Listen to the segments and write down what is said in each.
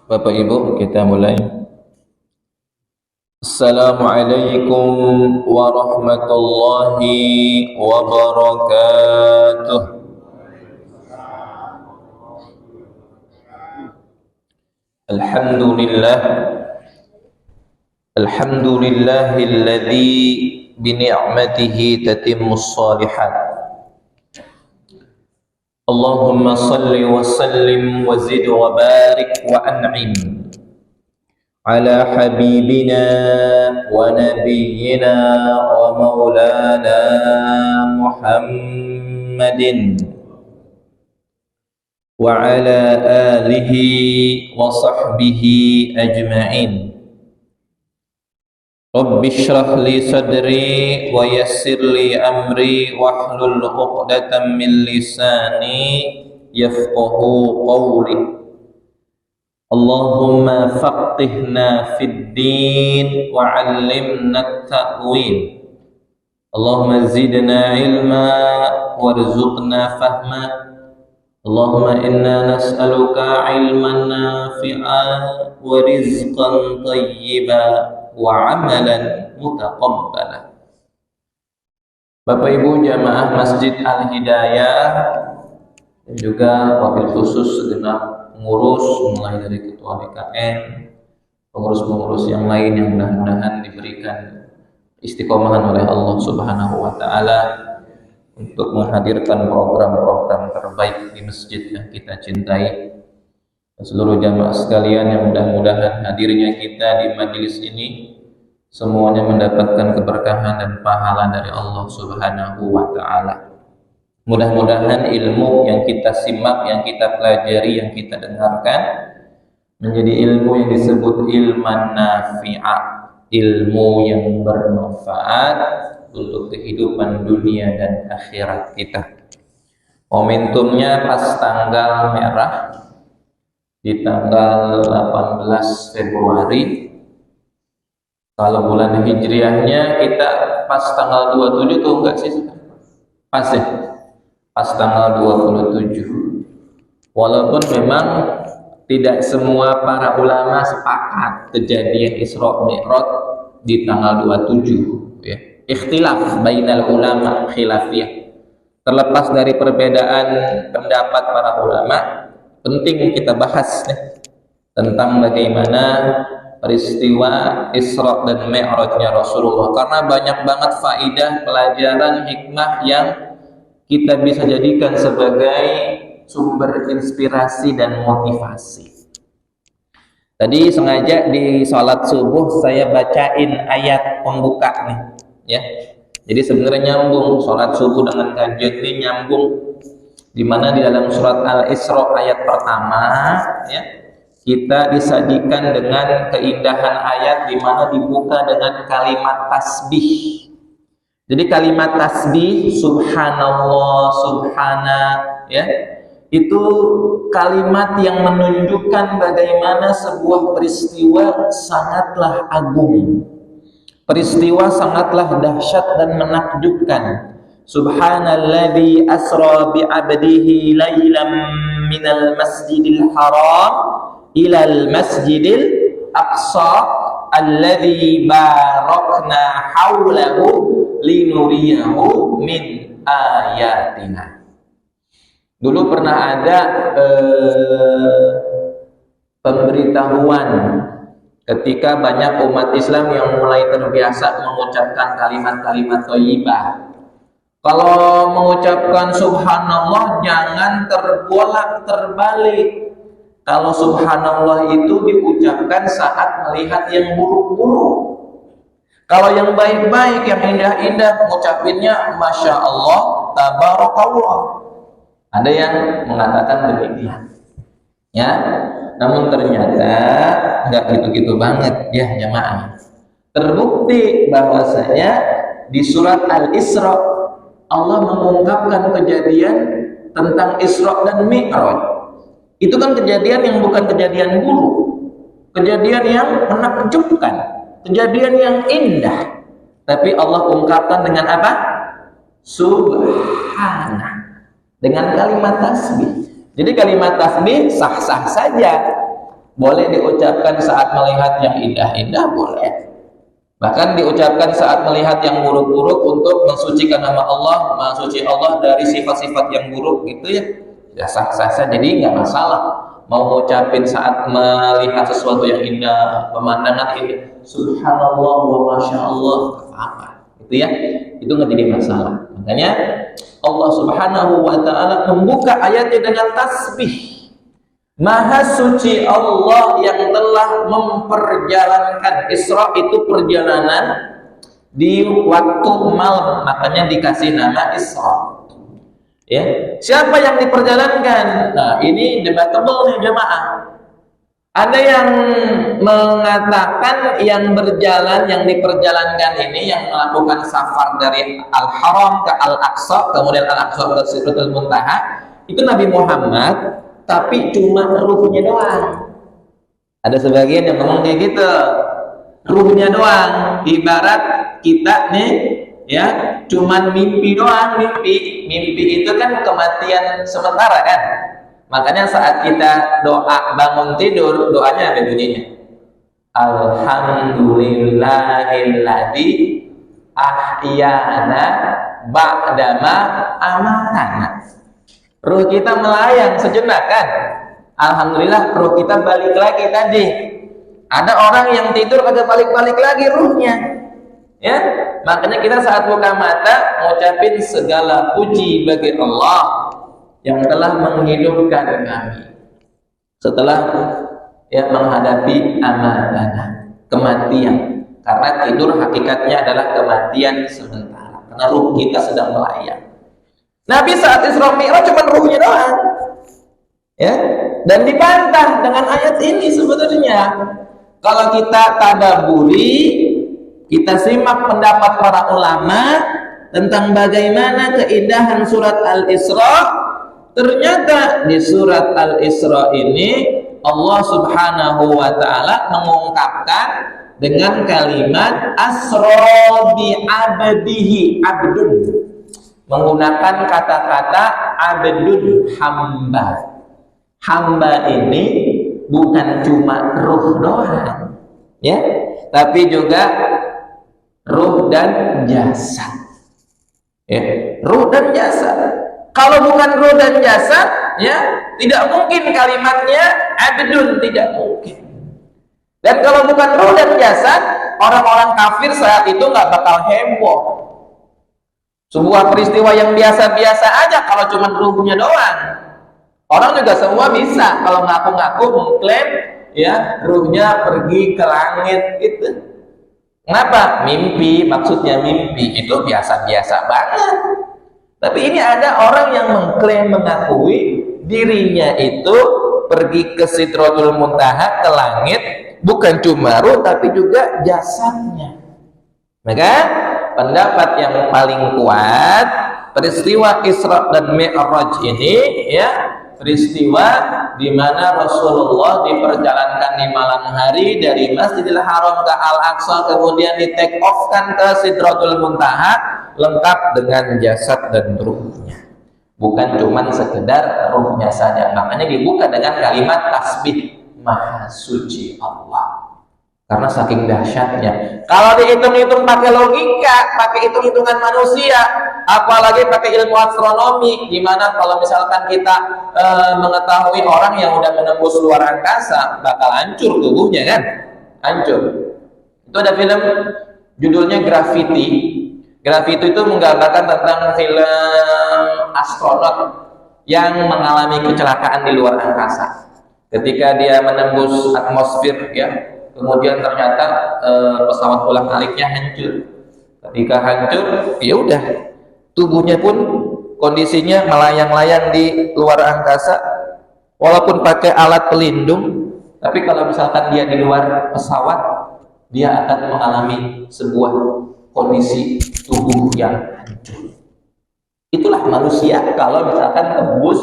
Bapak Ibu, kita mulai. Assalamualaikum warahmatullahi wabarakatuh. Alhamdulillah. Alhamdulillahilladzi bini'matihi tatimmus shalihat. Allahumma salli wa sallim wa zid wa barik wa an'im ala habibina wa nabiyyina wa maulana Muhammadin wa ala alihi wa sahbihi ajma'in. Rabbi shrah li sadri wa yassir li amri wahlul 'uqdatam min lisani yafqahu qawli. Allahumma faqihna fid din wa 'allimna at-ta'wil. Allahumma zidna ilma warzuqna fahma. Allahumma inna nas'aluka ilman nafi'an wa rizqan thayyiban wa amalan mutaqabbala. Bapak Ibu jamaah Masjid Al-Hidayah dan juga wabil khusus segenap pengurus mulai dari ketua BKN, pengurus-pengurus yang lain yang mudah-mudahan diberikan istiqomahan oleh Allah Subhanahu wa taala untuk menghadirkan program-program terbaik di masjid yang kita cintai. Seluruh jamaah sekalian yang mudah-mudahan hadirnya kita di majelis ini semuanya mendapatkan keberkahan dan pahala dari Allah Subhanahu wa taala. Mudah-mudahan ilmu yang kita simak, yang kita pelajari, yang kita dengarkan menjadi ilmu yang disebut ilman nafi'ah, ilmu yang bermanfaat untuk kehidupan dunia dan akhirat kita. Momentumnya pas tanggal merah di tanggal 18 Februari. Kalau bulan Hijriahnya kita pas tanggal 27 tuh enggak sih? Pas ya? Pas tanggal 27. Walaupun memang tidak semua para ulama sepakat kejadian Isra Mi'raj di tanggal 27 ya. Ikhtilaf bainal ulama khilafiyah. Terlepas dari perbedaan pendapat para ulama, penting kita bahas tentang bagaimana peristiwa Isra dan Mi'rajnya Rasulullah, karena banyak banget faidah, pelajaran, hikmah yang kita bisa jadikan sebagai sumber inspirasi dan motivasi. Tadi sengaja di sholat subuh saya bacain ayat pembuka nih ya. Jadi sebenarnya nyambung sholat subuh dengan tahajud ini nyambung, di mana di dalam surat Al-Isra ayat pertama ya, kita disajikan dengan keindahan ayat di mana dibuka dengan kalimat tasbih. Jadi kalimat tasbih subhanallah, subhana ya, itu kalimat yang menunjukkan bagaimana sebuah peristiwa sangatlah agung, peristiwa sangatlah dahsyat dan menakjubkan. Subhanalladzi asra bi 'abdihi lailan minal masjidil haram ilal masjidil aqsa alladzi barakna haulahu linuriyahu min ayatina. Dulu pernah ada pemberitahuan ketika banyak umat Islam yang mulai terbiasa mengucapkan kalimat-kalimat thayyibah. Kalau mengucapkan subhanallah jangan terbolak terbalik. Kalau subhanallah itu diucapkan saat melihat yang buruk-buruk. Kalau yang baik-baik, yang indah-indah, mengucapinnya masya Allah, tabarakallah. Ada yang mengatakan demikian ya, namun ternyata nggak gitu-gitu banget ya jamaah. Terbukti bahwasanya di surat Al-Isra Allah mengungkapkan kejadian tentang Isra dan Mi'raj. Itu kan kejadian yang bukan kejadian buruk, kejadian yang menakjubkan, kejadian yang indah. Tapi Allah ungkapkan dengan apa? Subhana, dengan kalimat tasbih. Jadi kalimat tasbih sah-sah saja, Boleh diucapkan saat melihat yang indah-indah, boleh. Bahkan diucapkan saat melihat yang buruk-buruk untuk mensucikan nama Allah, mensuci Allah dari sifat-sifat yang buruk gitu ya. Ya sah-sah saja, jadi nggak masalah. Mau ngucapin saat melihat sesuatu yang indah, pemandangan indah, subhanallah wa masya Allah, apa gitu ya, itu nggak jadi masalah. Makanya Allah Subhanahu wa ta'ala membuka ayatnya dengan tasbih. Maha suci Allah yang telah memperjalankan. Isra itu perjalanan di waktu malam, makanya dikasih nama Isra. Ya, siapa yang diperjalankan? Nah, ini debatable nih jemaah. Ada yang mengatakan yang berjalan, yang diperjalankan ini, yang melakukan safar dari Al-Haram ke Al-Aqsa, kemudian Al-Aqsa ke Sidratul Muntaha, itu Nabi Muhammad, tapi cuma ruhnya doang. Ada sebagian yang ngomong kayak gitu, ruhnya doang. Ibarat kita nih, ya, cuman mimpi doang. Mimpi itu kan kematian sementara kan. Makanya saat kita doa bangun tidur, doanya ada bunyinya, alhamdulillahilladzi ahyana ba'dama amatana. Ruh kita melayang sejenak kan. Alhamdulillah ruh kita balik lagi tadi. Ada orang yang tidur kagak balik-balik lagi ruhnya. Ya, makanya kita saat buka mata mengucapin segala puji bagi Allah yang telah menghidupkan kami setelah ya menghadapi amanah kematian. Karena tidur hakikatnya adalah kematian sementara. Karena ruh kita sedang melayang. Nabi saat Isra Mi'raj cuma ruhnya doang, ya. Dan dibantah dengan ayat ini sebenarnya. Kalau kita tadabburi, kita simak pendapat para ulama tentang bagaimana keindahan surat Al-Isra. Ternyata di surat Al-Isra ini Allah Subhanahu wa ta'ala mengungkapkan dengan kalimat asra bi abdihi, abdun, menggunakan kata-kata abdun, hamba. Hamba ini bukan cuma ruh doang, ya, tapi juga ruh dan jasad. Ya, ruh dan jasad. Kalau bukan ruh dan jasad, ya, tidak mungkin kalimatnya abdun, tidak mungkin. Dan kalau bukan ruh dan jasad, orang-orang kafir saat itu nggak bakal heboh. Sebuah peristiwa yang biasa-biasa aja kalau cuma ruhnya doang. Orang juga semua bisa kalau ngaku-ngaku mengklaim ya ruhnya pergi ke langit gitu. Kenapa? Mimpi, maksudnya mimpi itu biasa-biasa banget. Tapi ini ada orang yang mengklaim, mengakui dirinya itu pergi ke Sidratul Muntaha, ke langit, bukan cuma ruh tapi juga jasadnya. Maka pendapat yang paling kuat, peristiwa Isra dan Mi'raj ini ya, peristiwa di mana Rasulullah diperjalankan di malam hari dari Masjidil Haram ke Al-Aqsa, kemudian di take off kan ke Sidratul Muntaha lengkap dengan jasad dan ruhnya. Bukan cuma sekedar ruhnya saja. Makanya dibuka dengan kalimat tasbih, Maha Suci Allah. Karena saking dahsyatnya. Kalau dihitung-hitung pakai logika, pakai hitung-hitungan manusia, apalagi pakai ilmu astronomi, gimana kalau misalkan kita mengetahui orang yang udah menembus luar angkasa, bakal hancur tubuhnya kan? Hancur. Itu ada film judulnya Gravity. Gravity itu menggambarkan tentang film astronot yang mengalami kecelakaan di luar angkasa. Ketika dia menembus atmosfer ya, kemudian ternyata pesawat ulang-aliknya hancur. Ketika hancur, ya udah, tubuhnya pun kondisinya melayang-layang di luar angkasa, walaupun pakai alat pelindung. Tapi kalau misalkan dia di luar pesawat, dia akan mengalami sebuah kondisi tubuh yang hancur. Itulah manusia kalau misalkan tembus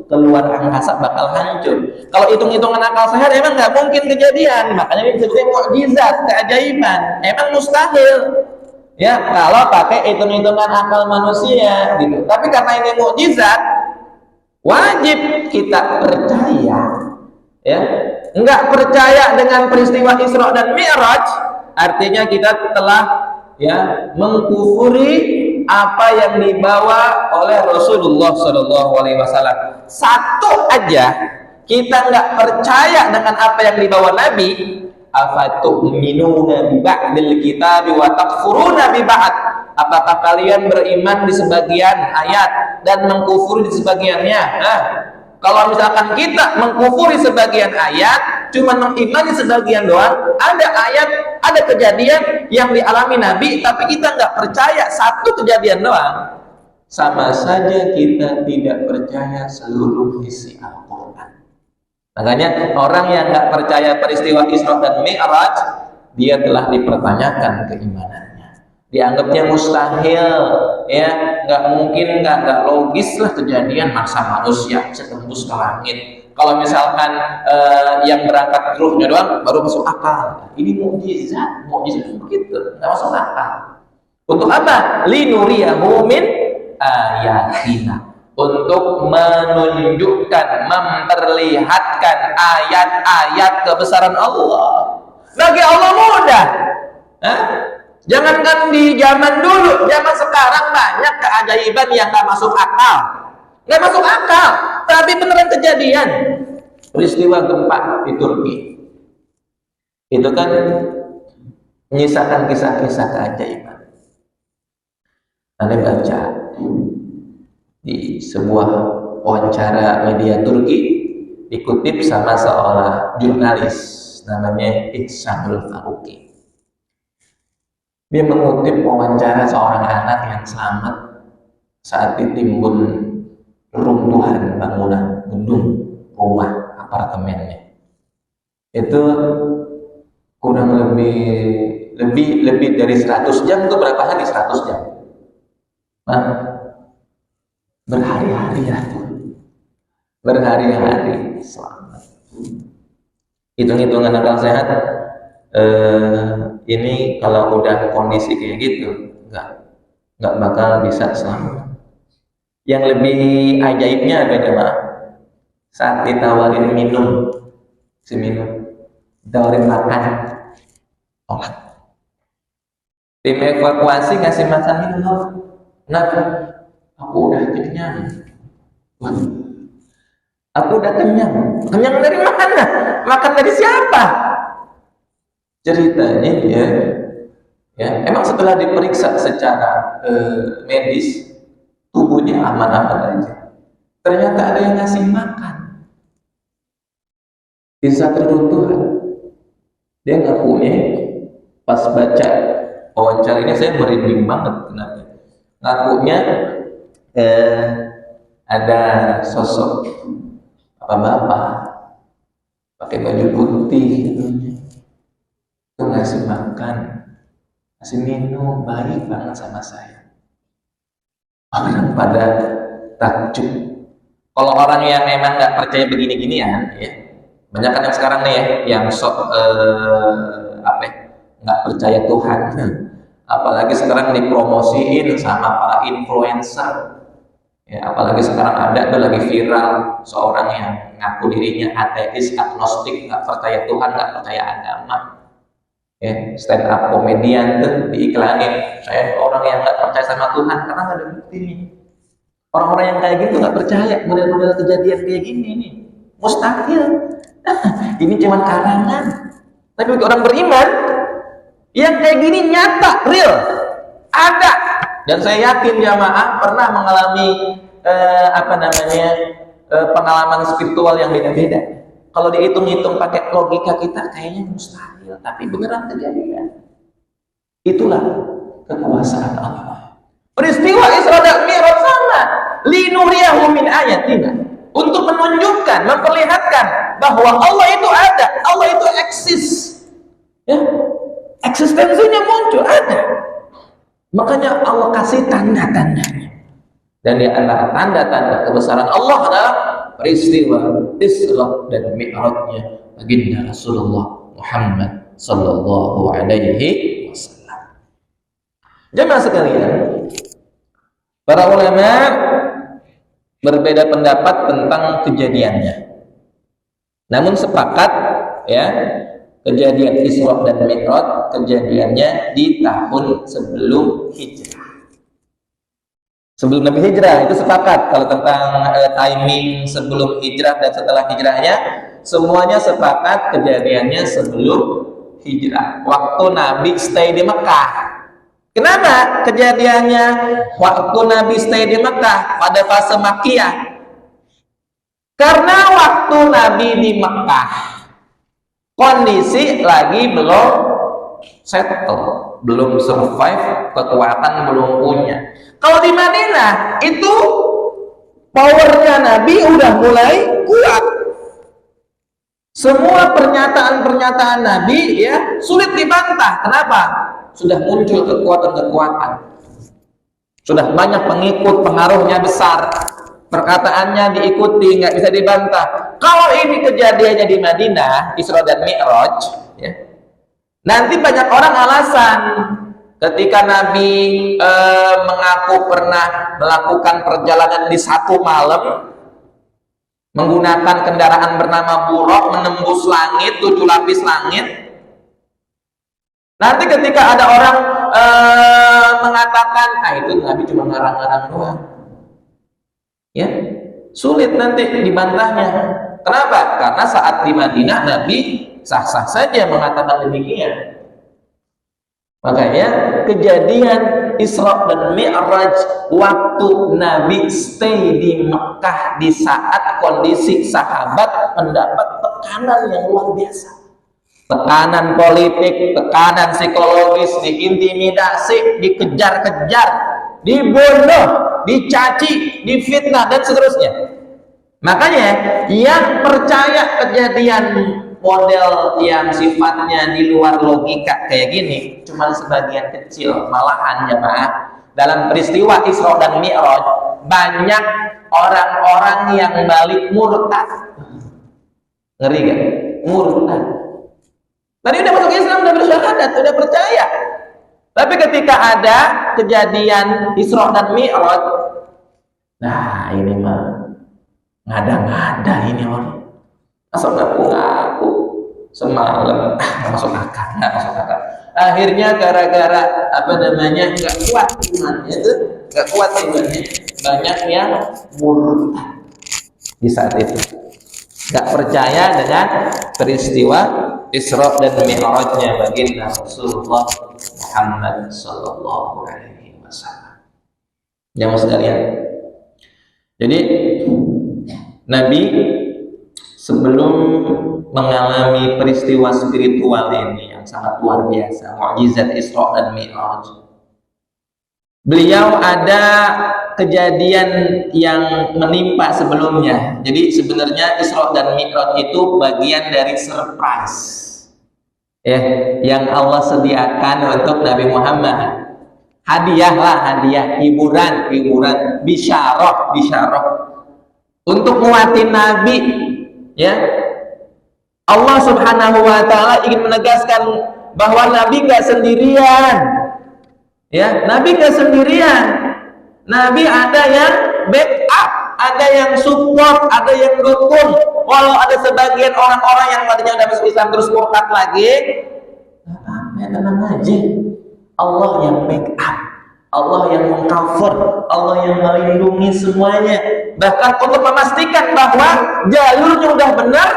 keluar angkasa bakal hancur. Kalau hitung-hitungan akal sehat emang nggak mungkin kejadian. Makanya ini disebutnya mukjizat, keajaiban. Emang mustahil. Ya, kalau pakai hitung-hitungan akal manusia gitu. Tapi karena ini mukjizat, wajib kita percaya. Ya, enggak percaya dengan peristiwa Isra dan Mi'raj, artinya kita telah mengkufuri apa yang dibawa oleh Rasulullah SAW. Satu aja kita nggak percaya dengan apa yang dibawa Nabi. Afatu'minuna bi ba'dil kitabi wa takfuruna bi ba'd. Apakah kalian beriman di sebagian ayat dan mengkufuri di sebagiannya? Kalau misalkan kita mengkufuri sebagian ayat, cuma mengimani sebagian doang, ada ayat, ada kejadian yang dialami Nabi, tapi kita nggak percaya satu kejadian doang, sama saja kita tidak percaya seluruh isi Al-Quran. Makanya orang yang nggak percaya peristiwa Isra dan Mi'raj, dia telah dipertanyakan keimanannya. Dianggapnya mustahil, nggak mungkin, nggak logis lah kejadian masa manusia bisa tembus ke langit. Kalau misalkan yang berangkat ruhnya doang baru masuk akal. Ini mukjizat begitu, nggak masuk akal. Untuk apa? Linuriyahu min ayatina. Untuk menunjukkan, memperlihatkan ayat-ayat kebesaran Allah. Bagi Allah mudah. Jangankan di zaman dulu, zaman sekarang banyak keajaiban yang nggak masuk akal. Nggak masuk akal, tapi beneran kejadian. Peristiwa gempa di Turki itu kan menyisakan kisah-kisah keajaiban. Anda baca di sebuah wawancara media Turki, dikutip sama seorang jurnalis namanya Ihsanul Faruqi. Dia mengutip wawancara seorang anak yang selamat saat ditimbun runtuhan bangunan gedung rumah apartemennya. Itu kurang lebih dari 100 jam. Itu berapa hari? 100 jam. Berhari-hari lah, berhari-hari selamat. Hitung-hitungan akal sehat, ini kalau udah kondisi kayak gitu nggak bakal bisa selamat. Yang lebih ajaibnya apa coba? Saat ditawarin minum, ditawarin makan, tolak. Tim evakuasi ngasih makan minum, kenapa? Aku udah kenyang. Aku udah kenyang. Kenyang dari mana? Makan dari siapa? Ceritanya dia, emang setelah diperiksa secara medis, tubuhnya aman-aman aja. Ternyata ada yang ngasih makan. Di saat teruntuhan, dia ngakunya pas baca wawancara ini saya merinding banget. Kenapa? Ngakunya ada sosok bapak pakai baju putih itu ngasih makan, ngasih minum, baik banget sama saya. Orang pada takjub. Kalau orang yang memang nggak percaya begini-ginian, banyak kan yang sekarang nih yang sok nggak percaya Tuhan. Apalagi sekarang dipromosiin sama para influencer. Apalagi sekarang ada tuh lagi viral seorang yang ngaku dirinya ateis, agnostik, nggak percaya Tuhan, nggak percaya agama. Stand up komedian tuh diiklanin, saya orang yang nggak percaya sama Tuhan karena nggak ada bukti nih. Orang-orang yang kayak gitu nggak percaya model-model kejadian kayak gini nih, mustahil. Ini cuma karangan. Tapi bagi orang beriman, yang kayak gini nyata, real, ada. Dan saya yakin jamaah pernah mengalami pengalaman spiritual yang beda-beda. Kalau dihitung-hitung pakai logika kita kayaknya mustahil, tapi beneran kejadian. Itulah kekuasaan Allah. Peristiwa Isra dan Mi'raj sama, linuriyahu min ayatina, untuk menunjukkan, memperlihatkan bahwa Allah itu ada, Allah itu eksis. Eksistensinya muncul, ada. Makanya Allah kasih tanda-tandanya. Dan di antara tanda-tanda kebesaran Allah adalah peristiwa Isra dan Mi'rajnya baginda Rasulullah Muhammad sallallahu alaihi wasallam. Jemaah sekalian, para ulama berbeda pendapat tentang kejadiannya. Namun sepakat ya. Kejadian Isra dan Mi'raj kejadiannya di tahun sebelum hijrah. Sebelum Nabi hijrah, itu sepakat. Kalau tentang timing sebelum hijrah dan setelah hijrahnya, semuanya sepakat kejadiannya sebelum hijrah. Waktu Nabi stay di Mekah. Kenapa kejadiannya waktu Nabi stay di Mekah pada fase Makkiyah? Karena waktu Nabi di Mekah kondisi lagi belum settle, belum survive, kekuatan belum punya. Kalau di Madinah itu powernya Nabi udah mulai kuat. Semua pernyataan-pernyataan Nabi ya sulit dibantah. Kenapa? Sudah muncul kekuatan-kekuatan. Sudah banyak pengikut, pengaruhnya besar. Perkataannya diikuti, nggak bisa dibantah. Kalau ini kejadiannya di Madinah, Isra dan Mi'raj, ya, nanti banyak orang alasan ketika Nabi mengaku pernah melakukan perjalanan di satu malam menggunakan kendaraan bernama Buraq menembus langit, 7 lapis langit. Nanti ketika ada orang mengatakan, itu Nabi cuma ngarang-ngarang doang. Ya, sulit nanti dibantahnya. Kenapa? Karena saat di Madinah Nabi sah-sah saja mengatakan demikian. Makanya kejadian Isra dan Mi'raj waktu Nabi stay di Mekah di saat kondisi sahabat mendapat tekanan yang luar biasa. Tekanan politik, tekanan psikologis, diintimidasi, dikejar-kejar, dibunuh, dicaci, difitnah dan seterusnya. Makanya yang percaya kejadian model yang sifatnya di luar logika kayak gini cuma sebagian kecil. Malahan jemaah, dalam peristiwa Isra dan Mi'raj banyak orang-orang yang balik murtad. Ngeri gak? Murtad. Tadi udah masuk Islam, udah bersyahadat, udah percaya. Tapi ketika ada kejadian Isra dan Mi'raj, nah ini mah ngada-ngada ini orang. Asal ngaku-ngaku semalam nggak masuk akal. Akhirnya gara-gara nggak kuat imannya itu, banyak yang murtad di saat itu. Nggak percaya dengan peristiwa Isra dan Mi'rajnya baginda Rasulullah Muhammad sallallahu alaihi wasallam. Jamaah sekalian. Jadi Nabi sebelum mengalami peristiwa spiritual ini yang sangat luar biasa, mukjizat Isra dan Mi'raj, beliau ada kejadian yang menimpa sebelumnya. Jadi sebenarnya Isra dan Mi'raj itu bagian dari surprise yang Allah sediakan untuk Nabi Muhammad. Hadiah, hiburan, bisyarah untuk nguatin Nabi, ya. Allah Subhanahu wa taala ingin menegaskan bahwa Nabi nggak sendirian. Ya, Nabi nggak sendirian. Nabi ada yang backup, ada yang support, ada yang dukung. Walau ada sebagian orang-orang yang tadinya udah masuk Islam terus murtad lagi, tenang aja. Allah yang backup, Allah yang mengcover, Allah yang melindungi semuanya. Bahkan untuk memastikan bahwa jalurnya udah benar,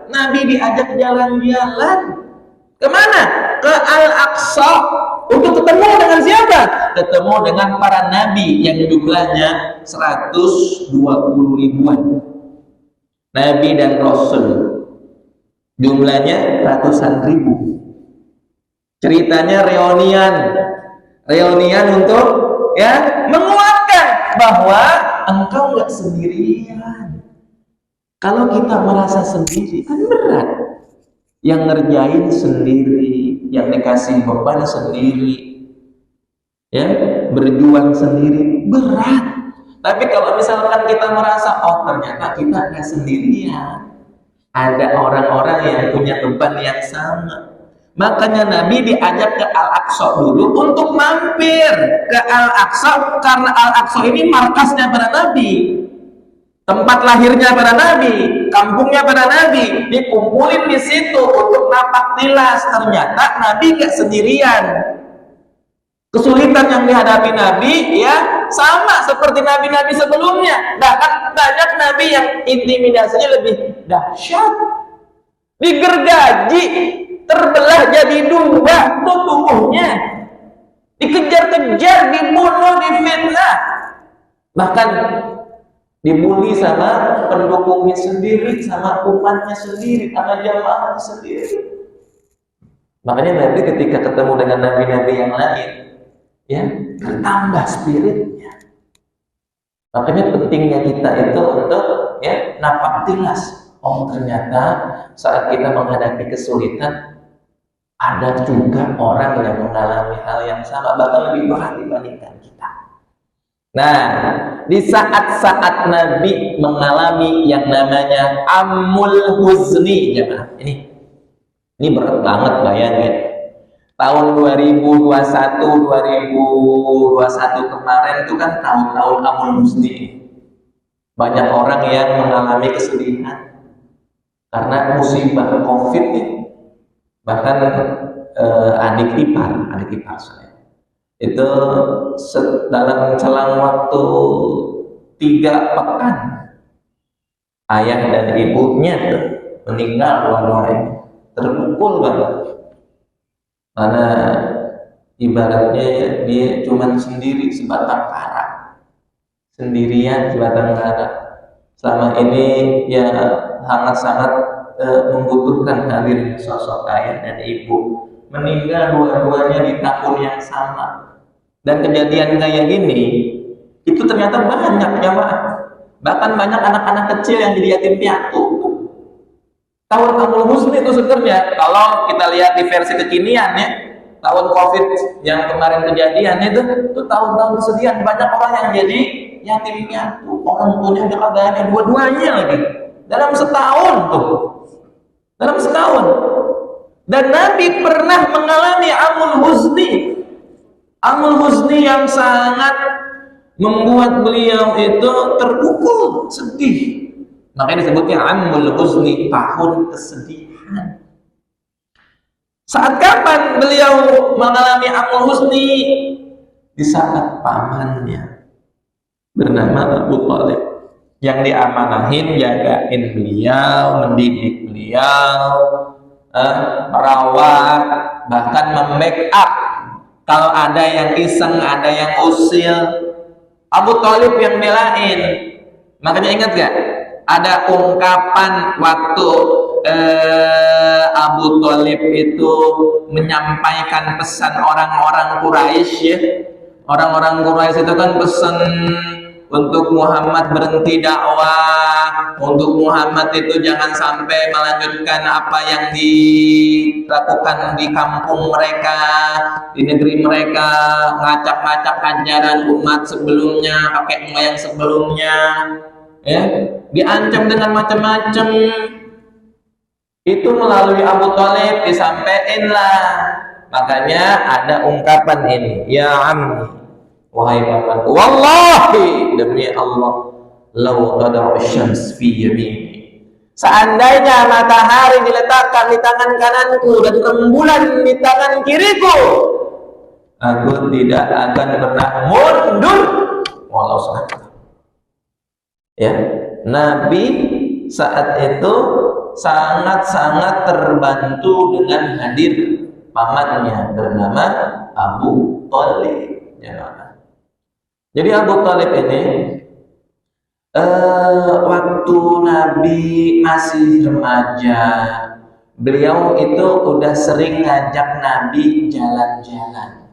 Nabi diajak jalan-jalan. Kemana? Ke Al-Aqsa. Untuk ketemu dengan siapa? Ketemu dengan para nabi yang jumlahnya 120 ribuan. Nabi dan Rasul jumlahnya ratusan ribu. Ceritanya reunian untuk menguatkan bahwa engkau nggak sendirian. Kalau kita merasa sendiri kan berat. Yang ngerjain sendiri, yang dikasih beban sendiri, berjuang sendiri berat. Tapi kalau misalkan kita merasa ternyata kita nggak sendirian, ada orang-orang yang punya beban yang sama. Makanya Nabi diajak ke Al-Aqsa dulu untuk mampir ke Al-Aqsa, karena Al-Aqsa ini markasnya para Nabi, tempat lahirnya para nabi, kampungnya para nabi, dikumpulin di situ untuk napak tilas. Ternyata nabi gak sendirian. Kesulitan yang dihadapi nabi ya sama seperti nabi-nabi sebelumnya. Bahkan banyak nabi yang intimidasinya lebih dahsyat. Digergaji, terbelah jadi dua tubuhnya, dikejar-kejar, dibunuh, difitnah, bahkan dibully sama pendukungnya sendiri, sama umatnya sendiri, sama jamaahnya sendiri. Makanya Nabi ketika ketemu dengan nabi-nabi yang lain, ya bertambah spiritnya. Makanya pentingnya kita itu untuk ya napak tilas. Oh ternyata saat kita menghadapi kesulitan ada juga orang yang mengalami hal yang sama, bahkan lebih berat dibandingkan kita. Nah, di saat-saat Nabi mengalami yang namanya amul huzni, jemaah, ini berat banget bayangin. Tahun 2021 kemarin itu kan tahun-tahun amul huzni. Banyak orang yang mengalami kesedihan karena musibah COVID ini. Bahkan adik ipar saya itu dalam selang waktu 3 pekan ayah dan ibunya tuh meninggal dua-duanya, terpukul banget. Mana ibaratnya dia cuma sendiri sebatang kara, sendirian sebatang kara. Selama ini ya sangat-sangat membutuhkan hadir sosok ayah dan ibu. Meninggal dua-duanya di tahun yang sama. Dan kejadian kayak gini itu ternyata banyak jamaah. Bahkan banyak anak-anak kecil yang jadi yatim piatu. Tahun amul huzni itu sebenarnya kalau kita lihat di versi kekinian ya, tahun COVID yang kemarin kejadian itu tahun-tahun kesedihan. Banyak orang yang jadi yatim piatu, orang tuanya udah keadaannya dua-duanya lagi dalam setahun tuh. Dalam setahun. Dan Nabi pernah mengalami amul huzni. Amul huzni yang sangat membuat beliau itu terpukul, sedih. Makanya disebutnya amul huzni, tahun kesedihan. Saat kapan beliau mengalami amul huzni? Di saat pamannya bernama Abu Thalib yang diamanahin jagain beliau, mendidik beliau, merawat, bahkan membackup kalau ada yang iseng, ada yang usil. Abu Thalib yang belain. Makanya ingat gak? Ada ungkapan waktu Abu Thalib itu menyampaikan pesan orang-orang Quraisy ya. Orang-orang Quraisy itu kan pesan untuk Muhammad berhenti dakwah, untuk Muhammad itu jangan sampai melanjutkan apa yang dilakukan di kampung mereka, di negeri mereka, ngacak-ngacak ajaran umat sebelumnya, kakek moyang sebelumnya, ya, diancam dengan macam-macam. Itu melalui Abu Thalib disampaikan lah. Makanya ada ungkapan ini, ya ammi, wahai pamanku, wallahi, demi Allah, law tada'u syams fi yamini, seandainya matahari diletakkan di tangan kananku dan rembulan di tangan kiriku, aku tidak akan pernah mundur walau saat. Ya, Nabi saat itu sangat-sangat terbantu dengan hadir pamannya bernama Abu Thalib. Jadi Abu Thalib ini waktu Nabi masih remaja, beliau itu udah sering ngajak Nabi jalan-jalan.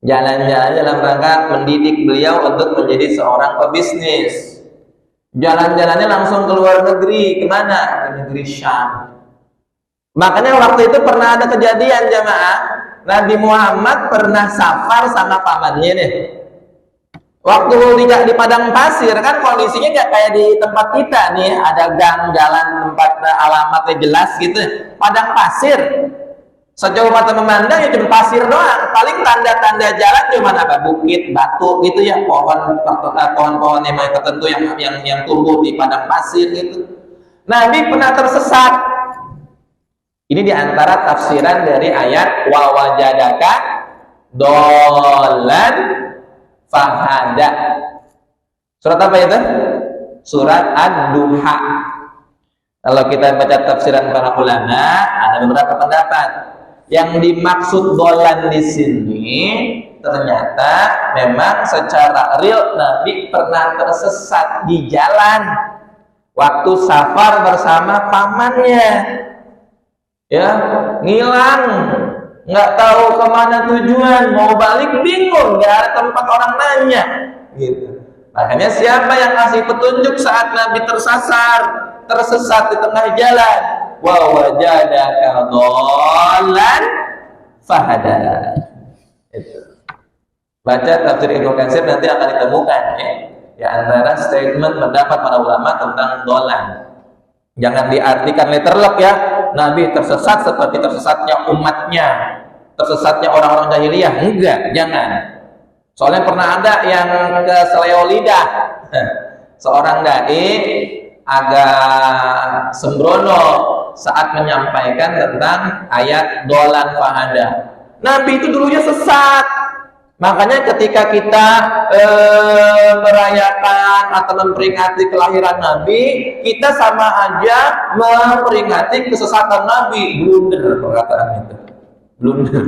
Jalan-jalan dalam rangka mendidik beliau untuk menjadi seorang pebisnis. Jalan-jalannya langsung ke luar negeri, kemana? Ke negeri Syam. Makanya waktu itu pernah ada kejadian jamaah, Nabi Muhammad pernah safar sama pamannya nih. Waktu di padang pasir kan kondisinya nggak kayak di tempat kita nih, ada gang, jalan, tempat alamatnya jelas gitu. Padang pasir. Sejauh mata memandang ya cuma pasir doang. Paling tanda-tanda jalan cuma apa? Bukit, batu gitu ya, pohon-pohon yang tertentu yang tumbuh di padang pasir gitu. Nabi pernah tersesat. Ini diantara tafsiran dari ayat wa wajadaka dolan fahada. Surat apa itu? Surat Ad-Duha. Kalau kita baca tafsiran para ulama, ada beberapa pendapat. Yang dimaksud dolan di sini ternyata memang secara real Nabi pernah tersesat di jalan waktu safar bersama pamannya. Ya, ngilang, nggak tahu kemana tujuan, mau balik bingung, nggak ada tempat orang nanya, gitu. Makanya siapa yang ngasih petunjuk saat Nabi tersesat di tengah jalan? Wa wajadaka dhallan fahada. Itu. Baca tafsir Ibnu Katsir nanti akan ditemukan ya. Di antara statement pendapat para ulama tentang dhallan. Jangan diartikan letterlock ya. Nabi tersesat seperti tersesatnya umatnya, tersesatnya orang-orang jahiliyah. Enggak, jangan. Soalnya pernah ada yang keseleo lidah. Seorang dai agak sembrono saat menyampaikan tentang ayat dolan fahada. Nabi itu dulunya sesat. Makanya ketika kita merayakan atau memperingati kelahiran Nabi, kita sama aja memperingati kesesatan Nabi. Blunder perkataan itu. Blunder.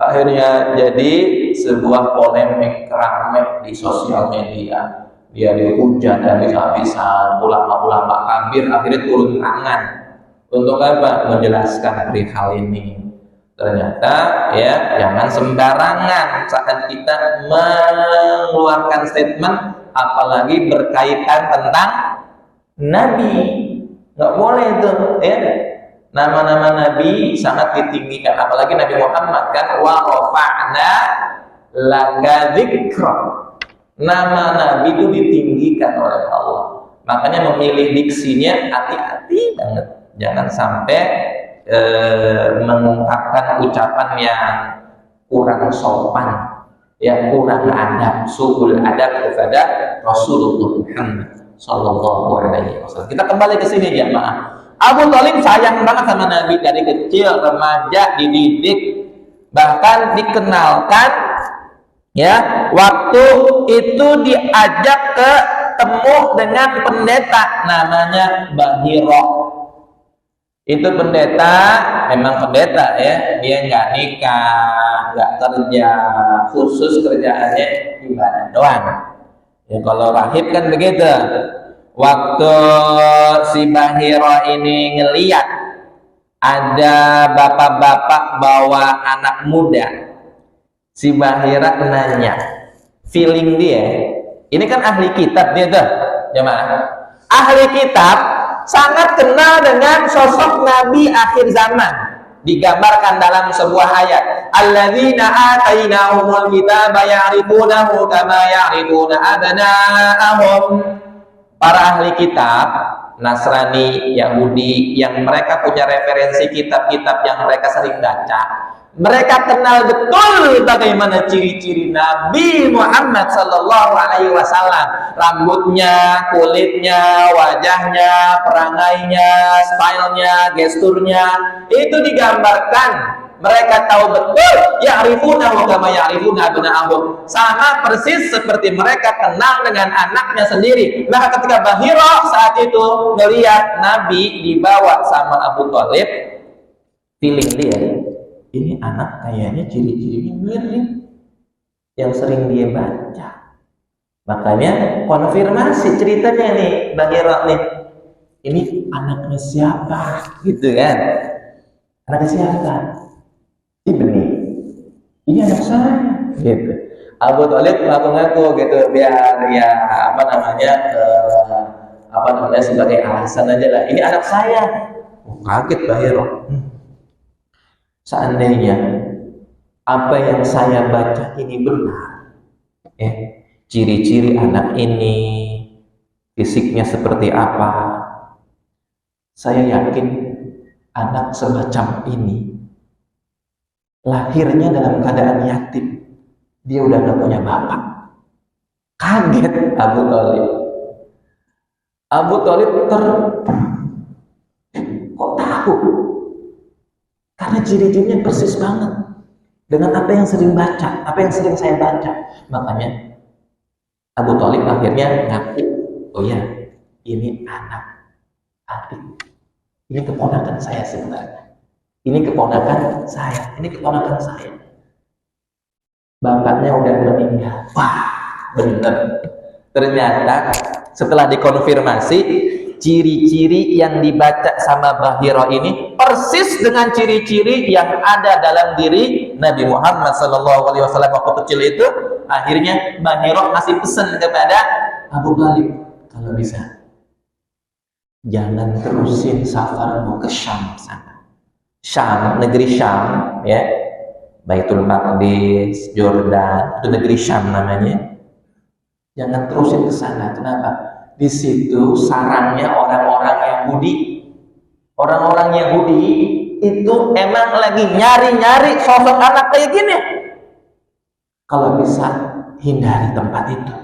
Akhirnya jadi sebuah polemik ramai di sosial media. Dia dihujat habis-habisan, ulama-ulama kafir akhirnya turun tangan. Untuk apa? Menjelaskan perihal ini. Ternyata ya jangan sembarangan saat kita mengeluarkan statement apalagi berkaitan tentang Nabi. Nggak boleh itu ya. Nama-nama Nabi sangat ditinggikan, apalagi Nabi Muhammad kan wa rafa'na laka dzikra. Nama Nabi itu ditinggikan oleh Allah. Makanya memilih diksinya hati-hati banget. Jangan sampai mengungkapkan ucapan yang kurang sopan, yang kurang adab, su'ul adab kepada Rasulullah Muhammad sallallahu alaihi wasallam. Kita kembali ke sini jemaah. Abu Thalib sayang banget sama Nabi dari kecil, remaja, dididik, bahkan dikenalkan ya, waktu itu diajak ketemu dengan pendeta namanya Bahira. Itu pendeta, memang pendeta ya, dia nggak nikah, nggak kerja, khusus kerjaannya ibadah doang. Ya kalau rahib kan begitu. Waktu si Bahira ini ngeliat ada bapak-bapak bawa anak muda, si Bahira nanya, feeling dia, ini kan ahli kitab dia tuh, jemaah, ahli kitab sangat kenal dengan sosok Nabi akhir zaman, digambarkan dalam sebuah ayat, alladzina atainahumul kitaba ya'rifunahu kama ya'rifuna abna'ahum. Para ahli kitab Nasrani, Yahudi yang mereka punya referensi kitab-kitab yang mereka sering baca, mereka kenal betul bagaimana ciri-ciri Nabi Muhammad sallallahu alaihi wasallam, rambutnya, kulitnya, wajahnya, perangainya, stylenya, gesturnya, itu digambarkan. Mereka tahu betul, ya'rifunahu kama ya'rifuna abna'ahum, sama persis seperti mereka kenal dengan anaknya sendiri. Maka ketika Bahira saat itu melihat Nabi dibawa sama Abu Thalib, feeling dia, ini anak kayaknya ciri-cirinya mirip yang sering dia baca. Makanya konfirmasi ceritanya nih Bahira nih, ini anaknya siapa? Gitu kan? Anaknya siapa? Ibni, ini anak saya, gitu. Abu Thalib ngaku-ngaku gitu, biar ya apa namanya sebagai alasan aja lah. Ini anak saya. Oh, kaget Bahira. Seandainya apa yang saya baca ini benar, ciri-ciri anak ini, fisiknya seperti apa, saya yakin anak semacam ini lahirnya dalam keadaan yatim. Dia udah gak punya bapak. Kaget Abu Thalib. Abu Thalib kok tahu? Karena ciri-cirinya persis banget dengan apa yang sering baca, apa yang sering saya baca. Makanya Abu Thalib akhirnya ngaku, oh ya, ini anak adik, ini keponakan saya sebenarnya. Ini keponakan saya, ini keponakan saya. Bapaknya udah meninggal. Wah, bener. Ternyata setelah dikonfirmasi, ciri-ciri yang dibaca sama Bahira ini persis dengan ciri-ciri yang ada dalam diri Nabi Muhammad SAW waktu kecil itu. Akhirnya Bahira ngasih pesan kepada Abu Thalib, kalau bisa jangan terusin safarmu ke Syam sana. Syam, negeri Syam, ya, Baitul Maqdis, Jordan, itu negeri Syam namanya. Jangan terusin ke sana. Kenapa? Di situ sarangnya orang-orang Yahudi. Orang-orang Yahudi itu emang lagi nyari-nyari sosok anak kayak gini. Kalau bisa hindari tempat itu,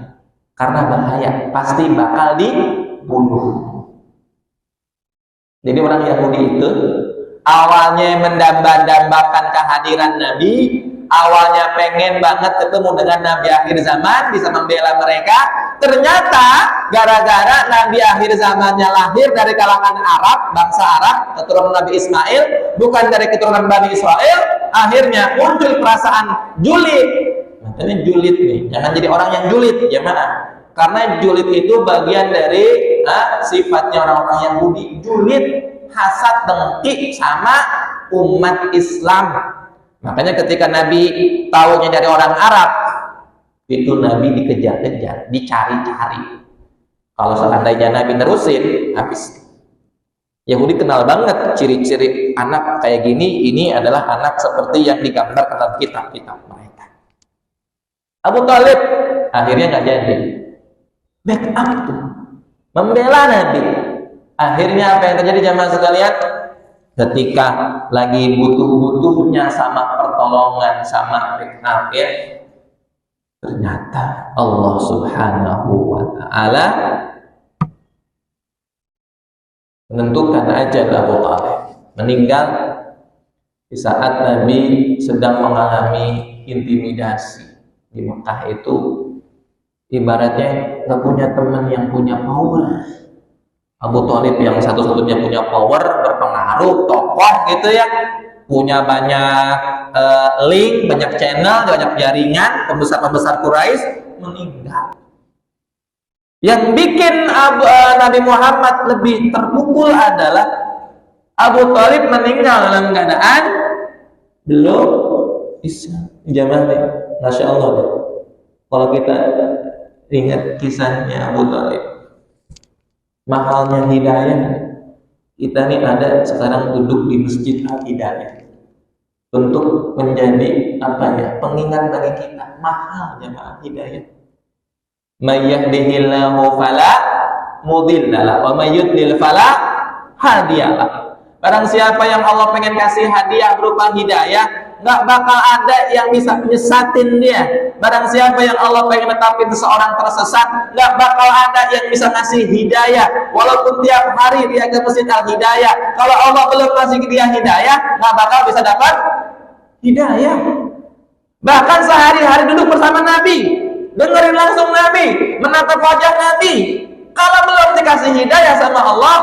karena bahaya, pasti bakal dibunuh. Jadi orang Yahudi itu awalnya mendamba-dambakan kehadiran Nabi, awalnya pengen banget ketemu dengan Nabi akhir zaman, bisa membela mereka. Ternyata gara-gara Nabi akhir zamannya lahir dari kalangan Arab, bangsa Arab, keturunan Nabi Ismail, bukan dari keturunan Bani Israel, akhirnya muncul perasaan julid. Makanya julid nih, jangan jadi orang yang julid, jemaah. Karena julid itu bagian dari sifatnya orang-orang Yahudi. Julid, hasad, dengki sama umat Islam. Makanya ketika Nabi taunya dari orang Arab, itu Nabi dikejar-kejar, dicari-cari. Kalau seandainya Nabi nerusin, habis. Yahudi kenal banget ciri-ciri anak kayak gini. Ini adalah anak seperti yang digambar dalam kitab-kitab mereka. Abu Thalib akhirnya nggak jadi. Backup tuh, membela Nabi. Akhirnya apa yang terjadi jamaah sekalian? Ketika lagi butuh-butuhnya sama pertolongan, sama backup, ya, ternyata Allah Subhanahu wa Ta'ala menentukan ajal Abu Thalib meninggal di saat Nabi sedang mengalami intimidasi di Mekah. Itu ibaratnya nggak punya teman yang punya power. Abu Thalib yang satu-satunya punya power, berpengaruh, tokoh gitu ya, punya banyak link, banyak channel, banyak jaringan, pembesar-pembesar Quraisy, meninggal. Yang bikin Nabi Muhammad lebih terpukul adalah Abu Thalib meninggal dalam keadaan belum Islam. Jamaah, Masya Allah deh. Kalau kita ingat kisahnya Abu Thalib, mahalnya hidayah. Kita nih ada sekarang duduk di Masjid Al-Hidayah untuk menjadi pengingat bagi kita. Mahal jemaah hidayah. May yahdihillahu fala mudhillalah wa may yudlil fala hadiyalah. Barang siapa yang Allah pengen kasih hadiah berupa hidayah, nggak bakal ada yang bisa nyesatin dia. Barang siapa yang Allah pengen tetapin seseorang tersesat, nggak bakal ada yang bisa ngasih hidayah. Walaupun tiap hari dia ke Masjid Al-Hidayah, kalau Allah belum kasih dia hidayah, nggak bakal bisa dapat hidayah. Bahkan sehari-hari duduk bersama Nabi, dengerin langsung Nabi, menatap wajah Nabi, kalau belum dikasih hidayah sama Allah,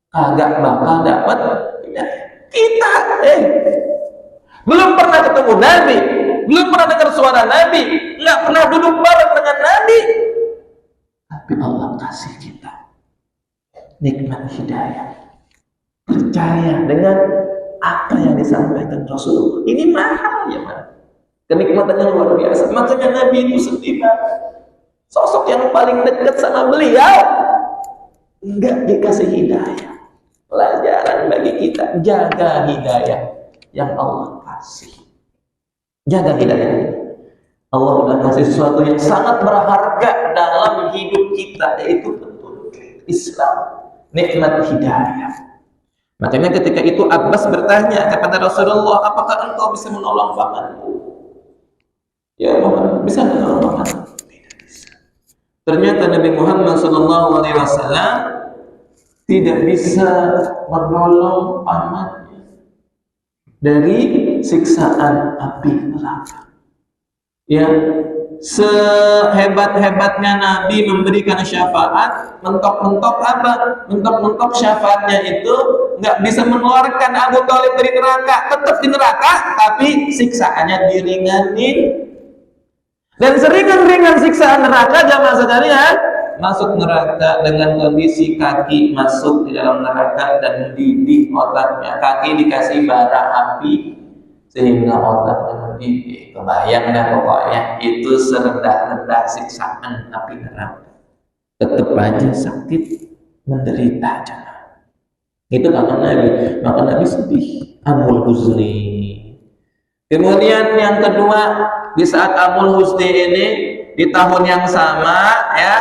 kagak bakal dapat hidayah. Kita belum pernah ketemu Nabi, belum pernah dengar suara Nabi, nggak pernah duduk bareng dengan Nabi, tapi Allah kasih kita nikmat hidayah. Percaya dengan apa yang disampaikan Rasulullah. Ini mahal ya, Pak. Kenikmatannya luar biasa. Makanya Nabi itu sedih banget. Sosok yang paling dekat sama beliau nggak dikasih hidayah. Pelajaran bagi kita, jaga hidayah yang Allah kasih. Jaga hidayah. Allah udah kasih sesuatu yang sangat berharga dalam hidup kita, yaitu betul Islam, nikmat hidayah. Makanya ketika itu Abbas bertanya kepada Rasulullah, apakah engkau bisa menolong pamanku? Ya Muhammad, bisa menolong pamanku? Tidak bisa. Ternyata Nabi Muhammad SAW tidak bisa menolong pamannya dari siksaan api neraka. Ya, sehebat-hebatnya Nabi memberikan syafaat, mentok-mentok apa? Mentok-mentok syafaatnya itu nggak bisa mengeluarkan Abu Thalib dari neraka, tetap di neraka, tapi siksaannya diringanin. Dan seringan-ringan siksaan neraka, jamaah sekalian, masuk neraka dengan kondisi kaki masuk di dalam neraka dan mendidih otaknya, kaki dikasih bara api sehingga otaknya mendidih. Kebayang dah pokoknya itu serendah-rendah siksaan api neraka, tetap aja sakit, menderita jangan. Itu kata Nabi, maka Nabi sedih, amul huzni. Kemudian yang kedua, di saat amul huzni ini di tahun yang sama ya,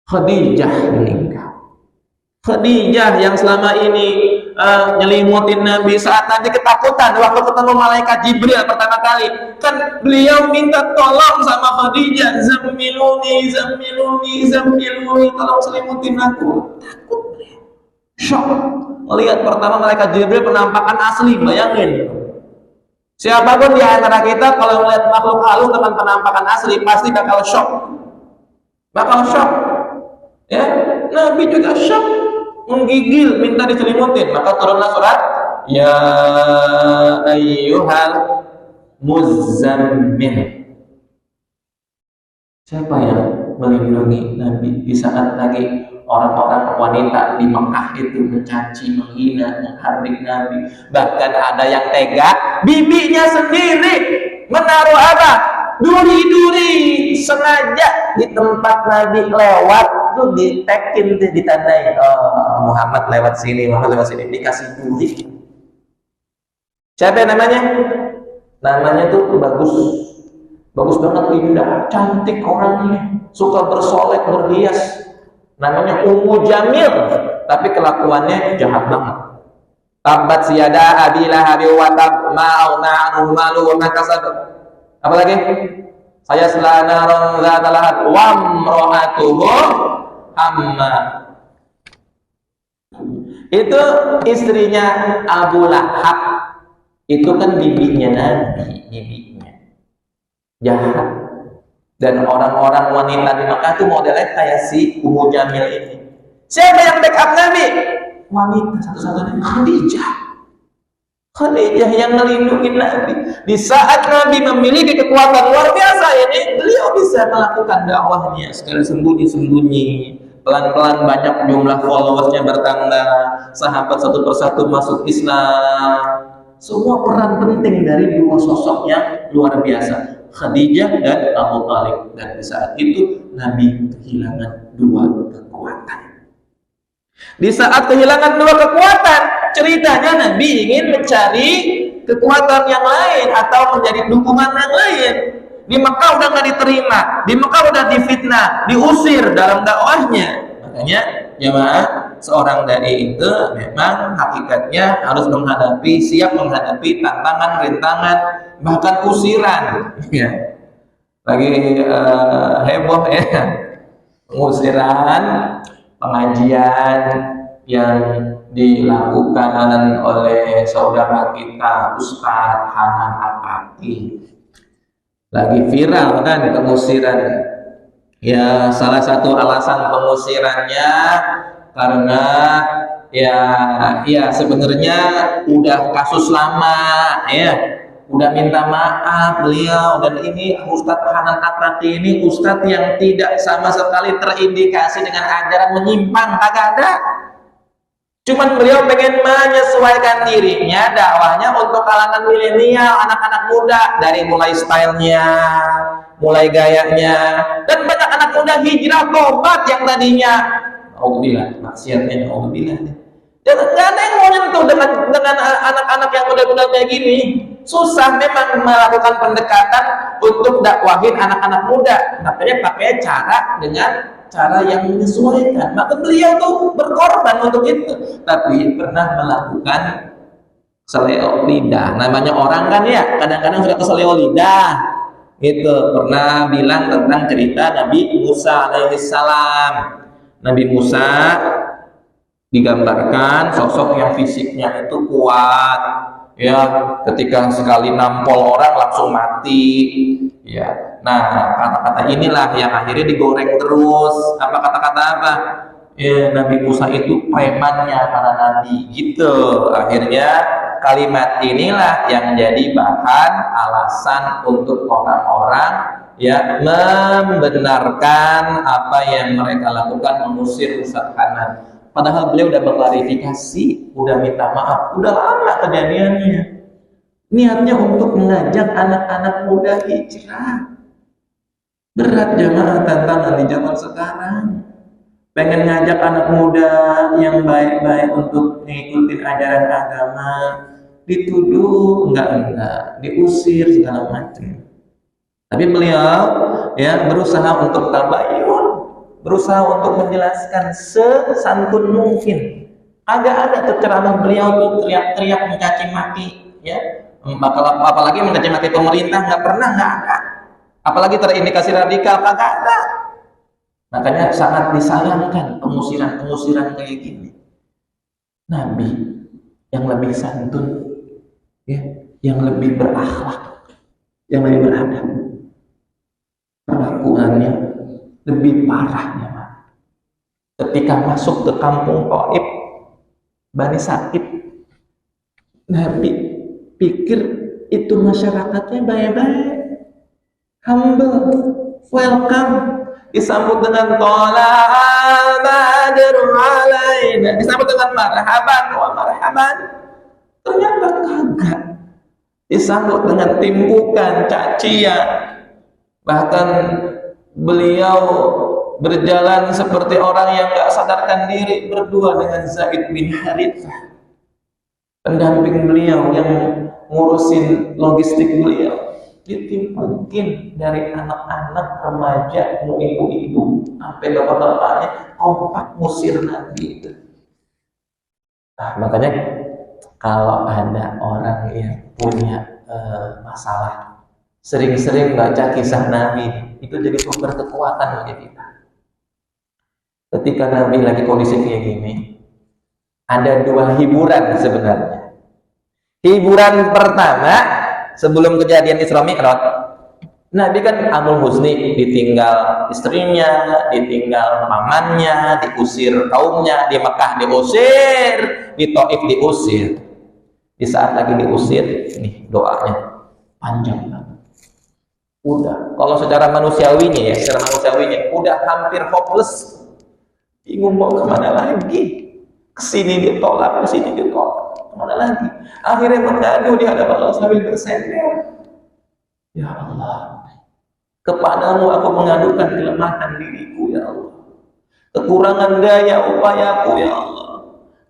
Khadijah meninggal. Khadijah yang selama ini nyelimutin Nabi saat Nabi ketakutan waktu ketemu malaikat Jibril pertama kali, kan beliau minta tolong sama Khadijah, zammiluni, zammiluni, zammiluni, tolong selimutin aku. Takut beliau, shock melihat pertama malaikat Jibril penampakan asli. Bayangin, siapapun di antara kita kalau melihat makhluk halus dengan penampakan asli pasti bakal shock, bakal shock. Ya, Nabi juga shock, menggigil, minta diselimutin. Maka turunlah surat ya ayyuhal muzammil. Siapa yang melindungi Nabi di saat lagi orang-orang wanita di Mekah itu mencaci, menghina, menghardik Nabi? Bahkan ada yang tega, bibinya sendiri menaruh apa? Duri-duri sengaja di tempat Nabi lewat tuh, ditekin tuh, ditandai, oh, Muhammad lewat sini, Muhammad lewat sini, dikasih duri. Siapa namanya? Namanya tuh bagus, bagus banget, indah, cantik orangnya, suka bersolek, berhias. Namanya Ummu Jamil, tapi kelakuannya jahat banget. Tabat siyada abi lahabi wa tab ma aghna anhu malu wa ma kasab. Apalagi? Saya selana zata lahab wa imra'atuhu amma. Itu istrinya Abu Lahab. Itu kan bibinya Nabi, bibinya jahat. Dan orang-orang wanita di Makkah itu modelnya kayak si Ummu Jamil ini. Siapa yang backup Nabi? Wanita satu-satunya, Khadijah. Khadijah yang melindungi Nabi. Di saat Nabi memiliki kekuatan luar biasa ini, beliau bisa melakukan dakwahnya secara sembunyi-sembunyi. Pelan-pelan banyak jumlah followersnya bertambah, sahabat satu persatu masuk Islam. Semua peran penting dari dua sosok yang luar biasa, Khadijah dan Abu Thalib. Dan di saat itu Nabi kehilangan dua kekuatan. Di saat kehilangan dua kekuatan, ceritanya Nabi ingin mencari kekuatan yang lain atau menjadi dukungan yang lain. Di Mekah udah nggak diterima, di Mekah udah difitnah, diusir dalam dakwahnya. Makanya jemaah, seorang dai itu memang hakikatnya harus siap menghadapi tantangan, rintangan, bahkan usiran. Ya. Lagi heboh ya, pengusiran pengajian yang dilakukan oleh saudara kita Ustadz Hanan Apati. Lagi viral kan pengusiran. Ya, salah satu alasan pengusirannya karena ya sebenarnya udah kasus lama ya, udah minta maaf beliau. Dan ini Ustadz Hanan Apati ini ustadz yang tidak sama sekali terindikasi dengan ajaran menyimpang, kagak ada. Cuman beliau pengen menyesuaikan dirinya dakwahnya untuk kalangan milenial, anak-anak muda, dari mulai stylenya, mulai gayanya. Dan banyak anak muda hijrah tobat yang tadinya auzubillah maksiatnya, auzubillah. Dan nggak ada yang mau nyentuh dengan anak-anak yang muda-muda kayak gini. Susah memang melakukan pendekatan untuk dakwahin anak-anak muda. Makanya pakai cara dengan cara yang menyesuaikan. Maka beliau tuh berkorban untuk itu. Tapi pernah melakukan seleo lidah. Namanya orang kan ya, kadang-kadang suka keseleo lidah. Gitu. Pernah bilang tentang cerita Nabi Musa alaihissalam. Nabi Musa digambarkan sosok yang fisiknya itu kuat, ya, ketika sekali nampol orang langsung mati, ya. Nah, kata-kata inilah yang akhirnya digoreng terus. Apa kata-kata apa? Ya, Nabi Musa itu premannya para nabi, gitu. Akhirnya kalimat inilah yang jadi bahan alasan untuk orang-orang ya membenarkan apa yang mereka lakukan, mengusir Ustaz Hanan. Padahal beliau udah mengklarifikasi, udah minta maaf, udah lama kejadiannya. Niatnya untuk mengajak anak-anak muda hijrah. Berat jamaah tantangan di zaman sekarang. Pengen ngajak anak muda yang baik-baik untuk mengikuti ajaran agama, dituduh enggak, diusir segala macam. Tapi beliau ya berusaha untuk tabayun, berusaha untuk menjelaskan sesantun mungkin. Agak ada tuh ceramah beliau tuh teriak-teriak mencaci maki, ya. Apalagi mencaci maki pemerintah nggak pernah, nggak ada. Apalagi terindikasi radikal, nggak ada. Makanya sangat disayangkan pengusiran kayak gini. Nabi yang lebih santun, ya, yang lebih berakhlak, yang lebih beradab, perlakuannya lebih parahnya. Ketika masuk ke kampung Taif, Bani Sa'id, Nabi pikir itu masyarakatnya baik-baik, humble, welcome, disambut dengan tola'al badru alaina, disambut dengan marhaban wa marhaban. Ternyata kagak, disambut dengan timbukan, cacian. Bahkan beliau berjalan seperti orang yang gak sadarkan diri berdua dengan Zaid bin Harithah, pendamping beliau yang ngurusin logistik beliau. Ditimpukin dari anak-anak, remaja, ibu-ibu, sampai bapak-bapaknya kompak ngusir Nabi itu. Nah, makanya kalau ada orang yang punya masalah, sering-sering baca kisah Nabi, itu jadi sumber kekuatan bagi kita. Ketika Nabi lagi kondisi kayak gini, ada dua hiburan sebenarnya. Hiburan pertama, sebelum kejadian Isra Mi'raj, Nabi kan Amul Husni, ditinggal istrinya, ditinggal pamannya, diusir kaumnya, di Mekah diusir, di Taif diusir. Di saat lagi diusir, nih doanya panjang banget. Udah, kalau secara manusiawinya udah hampir hopeless. Bingung mau kemana lagi, kesini ditolak, kesini ditolak, kemana lagi. Akhirnya mengadu di hadapan Allah sambil bersender, ya Allah, kepadamu aku mengadukan kelemahan diriku, ya Allah, kekurangan daya upayaku, ya Allah,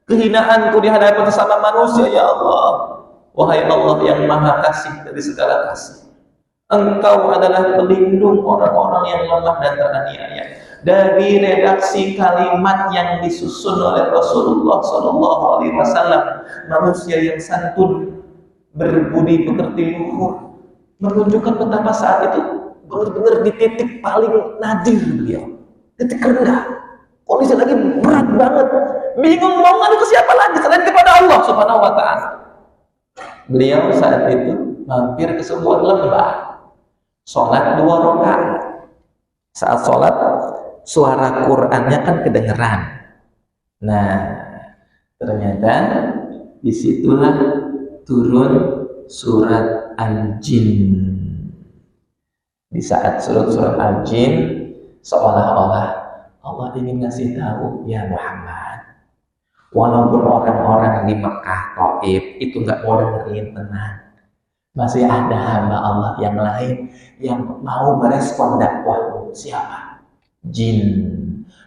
kehinaanku di hadapan sesama manusia, ya Allah. Wahai Allah yang maha kasih dari segala kasih, Engkau adalah pelindung orang-orang yang lemah dan teraniaya. Dari redaksi kalimat yang disusun oleh Rasulullah SAW, manusia yang santun, berbudi pekerti luhur, menunjukkan betapa saat itu benar-benar di titik paling nadir beliau, titik rendah, kondisi lagi berat banget, bingung mau ngadu ke siapa lagi selain kepada Allah Subhanahu Wa Taala. Beliau saat itu mampir ke sebuah lembah, sholat 2 rakaat. Saat sholat, suara Qur'annya kan kedengeran. Nah, ternyata disitulah turun surat Al-Jin. Di saat surat Al-Jin, seolah-olah Allah ingin ngasih tahu, ya Muhammad, walaupun orang-orang di Mekah, Taif itu nggak mau dengerin, tenang, masih ada hamba Allah yang lain yang mau merespon dakwahmu. Siapa? Jin.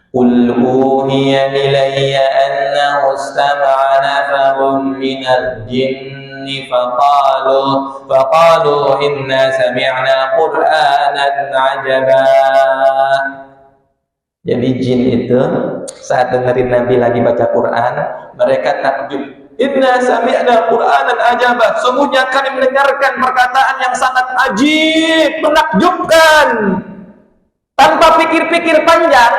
Qul uhiya ilayya annahu istama'a nafarun minal jinni faqalu inna sami'na qur'anan ajaba. Jadi jin itu saat dengerin Nabi lagi baca Quran, mereka takjub. Inna sami'na Qur'anan ajaba. Sungguhnya kami mendengarkan perkataan yang sangat ajib, menakjubkan. Tanpa pikir-pikir panjang,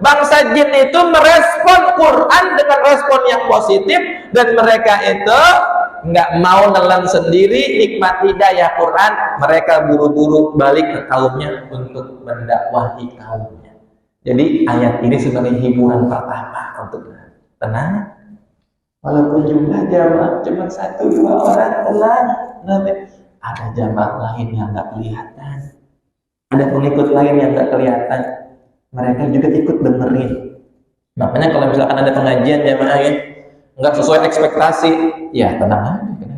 bangsa jin itu merespon Quran dengan respon yang positif, dan mereka itu nggak mau nelan sendiri nikmat hidayah Quran. Mereka buru-buru balik ke kaumnya untuk mendakwahi kaumnya. Jadi ayat ini sebagai hiburan pertama untuk tenang. Walaupun jumlah jamaah cuma 1-2 orang, tenang. Ada jamaah lain yang nggak kelihatan, ada pengikut lain yang nggak kelihatan. Mereka juga ikut dengerin. Makanya kalau misalkan ada pengajian jamaah ya nggak sesuai ekspektasi, ya tenang aja.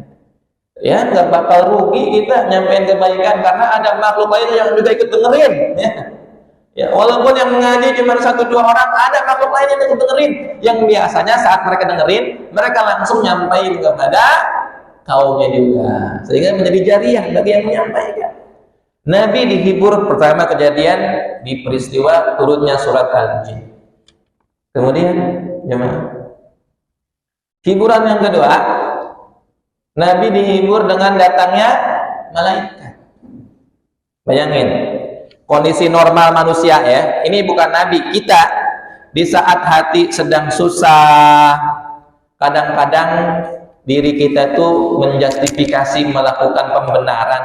Ya nggak bakal rugi kita nyampein kebaikan, karena ada makhluk lain yang juga ikut dengerin. Ya, walaupun yang mengaji cuma 1-2 orang, ada makhluk lain yang ikut dengerin. Yang biasanya saat mereka dengerin, mereka langsung nyampein kepada kaumnya juga, sehingga menjadi jariah bagi yang menyampaikan. Nabi dihibur pertama kejadian di peristiwa turunnya surat Al-Jin. Kemudian hiburan yang kedua, Nabi dihibur dengan datangnya malaikat. Bayangin, kondisi normal manusia ya, ini bukan Nabi, kita di saat hati sedang susah, kadang-kadang diri kita tuh menjustifikasi melakukan pembenaran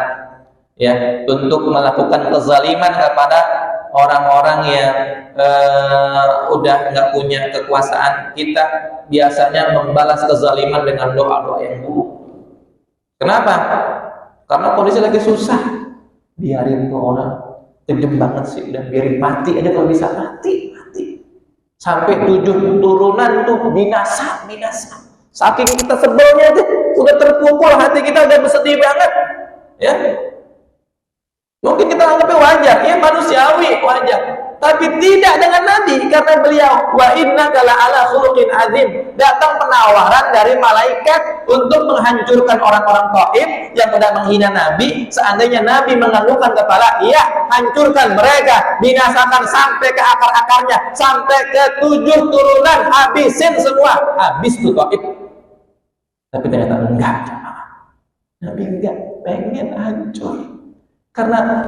ya, untuk melakukan kezaliman kepada orang-orang yang udah nggak punya kekuasaan. Kita biasanya membalas kezaliman dengan doa-doa yang buruk. Kenapa? Karena kondisi lagi susah, biarin tuh orang kejam banget sih, dan biarin mati aja kalau bisa, mati. Sampai 7 turunan tuh binasa. Saking kita sebelnya tuh, udah terpukul hati kita, udah bersedih banget ya. Mungkin kita anggapnya wajar, ya manusiawi, wajar. Tapi tidak dengan Nabi, karena beliau wa innaka la'ala khuluqin azim. Datang penawaran dari malaikat untuk menghancurkan orang-orang Taif yang sudah menghina Nabi. Seandainya Nabi menganggukkan kepala, iya, hancurkan mereka, binasakan sampai ke akar-akarnya, sampai ke 7 turunan, habisin semua, habis tuh Taif. Tapi ternyata enggak, Nabi enggak pengen hancur, karena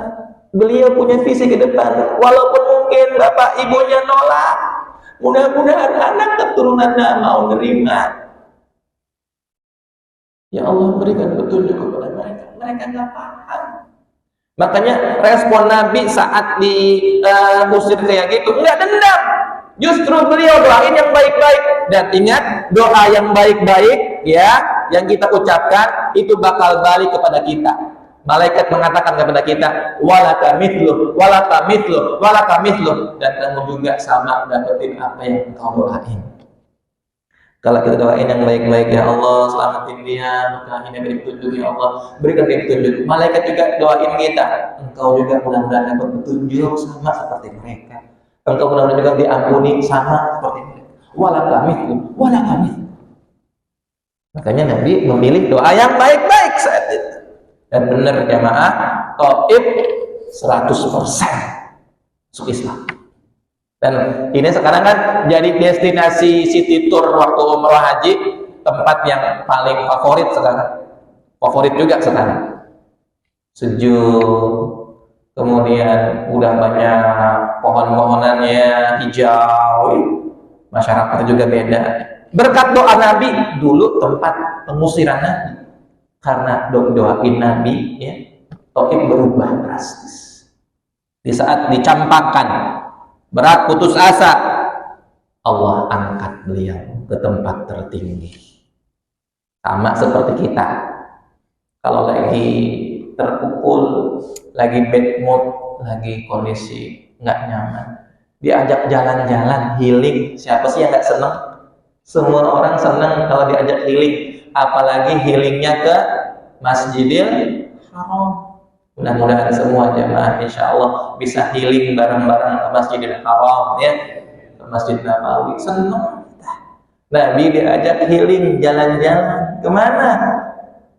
beliau punya visi ke depan. Walaupun mungkin bapak ibunya nolak, mudah-mudahan anak keturunannya mau nerima. Ya Allah, berikan petunjuk kepada mereka. Mereka nggak paham. Makanya respon Nabi saat diusir kayak gitu nggak dendam. Justru beliau doain yang baik-baik. Dan ingat, doa yang baik-baik ya, yang kita ucapkan itu bakal balik kepada kita. Malaikat mengatakan kepada kita, walaka mithlu, walaka mithlu, walaka mithlu, dan kamu juga sama dapetin apa yang engkau doain. Kalau kita doain yang baik-baik, ya Allah selamatin dia, berkahi dia, beri petunjuk ya Allah, berikan dia petunjuk. Malaikat juga doain kita, engkau juga mudah-mudahan dapat petunjuk sama seperti mereka. Engkau mudah-mudahan juga diampuni sama seperti mereka. Walaka mithlu, walaka mithlu. Makanya Nabi memilih doa yang baik-baik saat itu. Dan benar jamaah, Taif 100% masuk Islam. Dan ini sekarang kan jadi destinasi city tour waktu umrah haji, tempat yang paling favorit sekarang. Favorit juga sekarang. Sejuk, kemudian udah banyak pohon-pohonannya hijau, masyarakat juga beda. Berkat doa Nabi, dulu tempat pengusiran Nabi. Karena doain Nabi, ya, Taif berubah drastis. Di saat dicampakkan, berat putus asa, Allah angkat beliau ke tempat tertinggi. Sama seperti kita, kalau lagi terpukul, lagi bad mood, lagi kondisi nggak nyaman, diajak jalan-jalan, healing. Siapa sih yang nggak seneng? Semua orang seneng kalau diajak healing. Apalagi healingnya ke Masjidil Haram. Mudah-mudahan semua jemaah insya Allah bisa healing bareng-bareng ke Masjidil Haram ya, ke Masjid Nabawi. Senang. Nabi diajak healing, jalan-jalan. Kemana?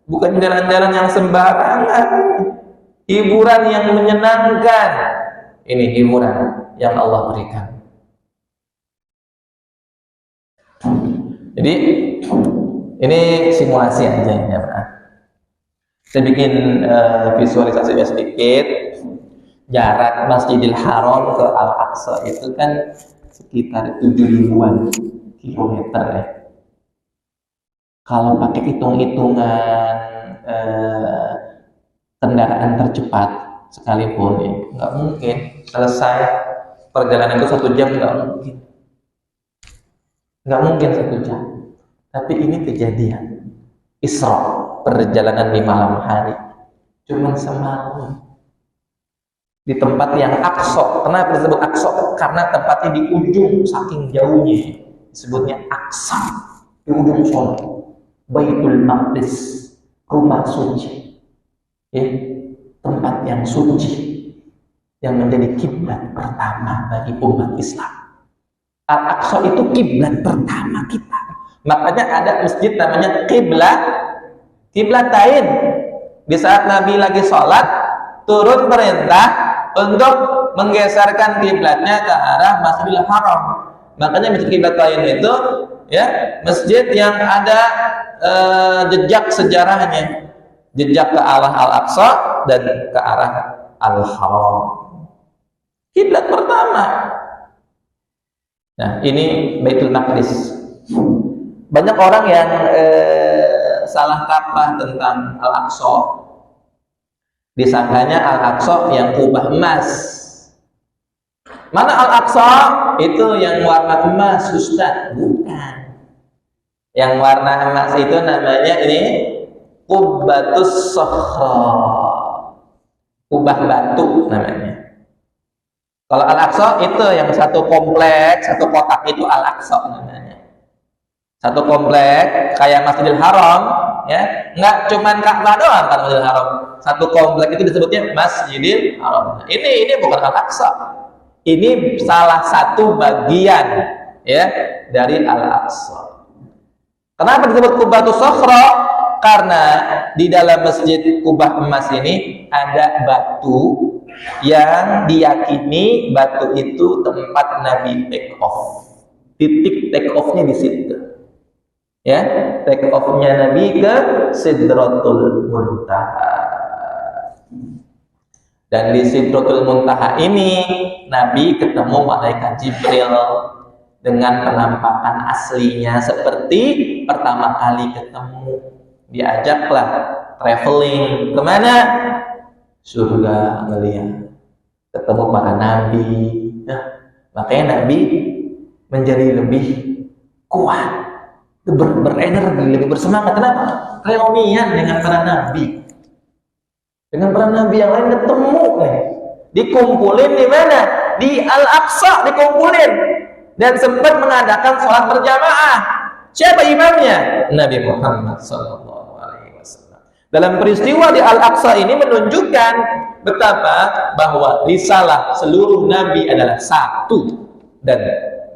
Bukan jalan-jalan yang sembarangan, hiburan yang menyenangkan. Ini hiburan yang Allah berikan. Jadi ini simulasi aja ya Pak. Saya bikin visualisasinya sedikit. Jarak Masjidil Haram ke Al-Aqsa itu kan sekitar 7.000-an kilometer ya. Kalau pakai hitung-hitungan kendaraan tercepat sekalipun ya, nggak mungkin selesai perjalanan itu 1 jam, nggak mungkin 1 jam. Tapi ini kejadian Isra, perjalanan di malam hari, cuman semalam di tempat yang Aqsa. Kenapa disebut Aqsa? Karena tempatnya di ujung, saking jauhnya disebutnya Aqsa, di ujung sana. Baitul Maqdis, rumah suci ya, tempat yang suci yang menjadi kiblat pertama bagi umat Islam. Al-Aqsa itu kiblat pertama kita. Makanya ada masjid namanya Qiblatain. Di saat Nabi lagi sholat, turun perintah untuk menggeserkan kiblatnya ke arah Masjidil Haram. Makanya masjid Qiblatain itu ya, masjid yang ada jejak sejarahnya, jejak ke arah Al-Aqsa dan ke arah Al-Haram. Kiblat pertama. Nah, ini Baitul Maqdis. Banyak orang yang salah kaprah tentang Al-Aqsa. Disangkanya Al-Aqsa yang kubah emas. Mana Al-Aqsa? Itu yang warna emas, Ustaz. Bukan. Yang warna emas itu namanya ini Qubbatus Sakhra. Kubah batu namanya. Kalau Al-Aqsa itu yang satu kompleks, satu kotak itu Al-Aqsa namanya. Satu komplek kayak Masjidil Haram ya, nggak cuman Ka'bah doang kan Masjidil Haram. Satu komplek itu disebutnya Masjidil Haram. Ini bukan Al-Aqsa. Ini salah satu bagian ya dari Al-Aqsa. Kenapa disebut Qubbatus Sakhra? Karena di dalam masjid kubah emas ini ada batu yang diyakini batu itu tempat Nabi take off. Titik take off-nya di situ. Ya, take off-nya Nabi ke Sidratul Muntaha. Dan di Sidratul Muntaha ini Nabi ketemu malaikat Jibril dengan penampakan aslinya seperti pertama kali ketemu. Diajaklah traveling kemana? Surga ngeliat, ketemu para nabi. Nah, makanya Nabi menjadi lebih kuat, berenergi, lebih bersemangat. Kenapa? Reunian dengan para nabi. Dengan para nabi yang lain ketemu dikumpulin di mana? Di Al-Aqsa dikumpulin dan sempat mengadakan sholat berjamaah. Siapa imamnya? Nabi Muhammad SAW. Dalam peristiwa di Al-Aqsa ini menunjukkan betapa bahwa risalah seluruh nabi adalah satu dan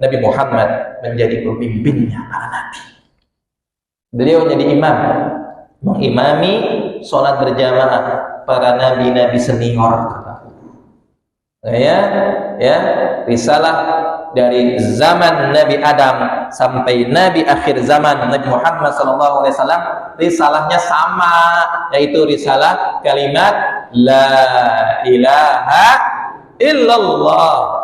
Nabi Muhammad menjadi pemimpinnya para nabi. Beliau jadi imam, mengimami sholat berjamaah para nabi-nabi senior. Ya, risalah dari zaman Nabi Adam sampai Nabi akhir zaman Nabi Muhammad SAW, risalahnya sama, yaitu risalah kalimat La ilaha illallah.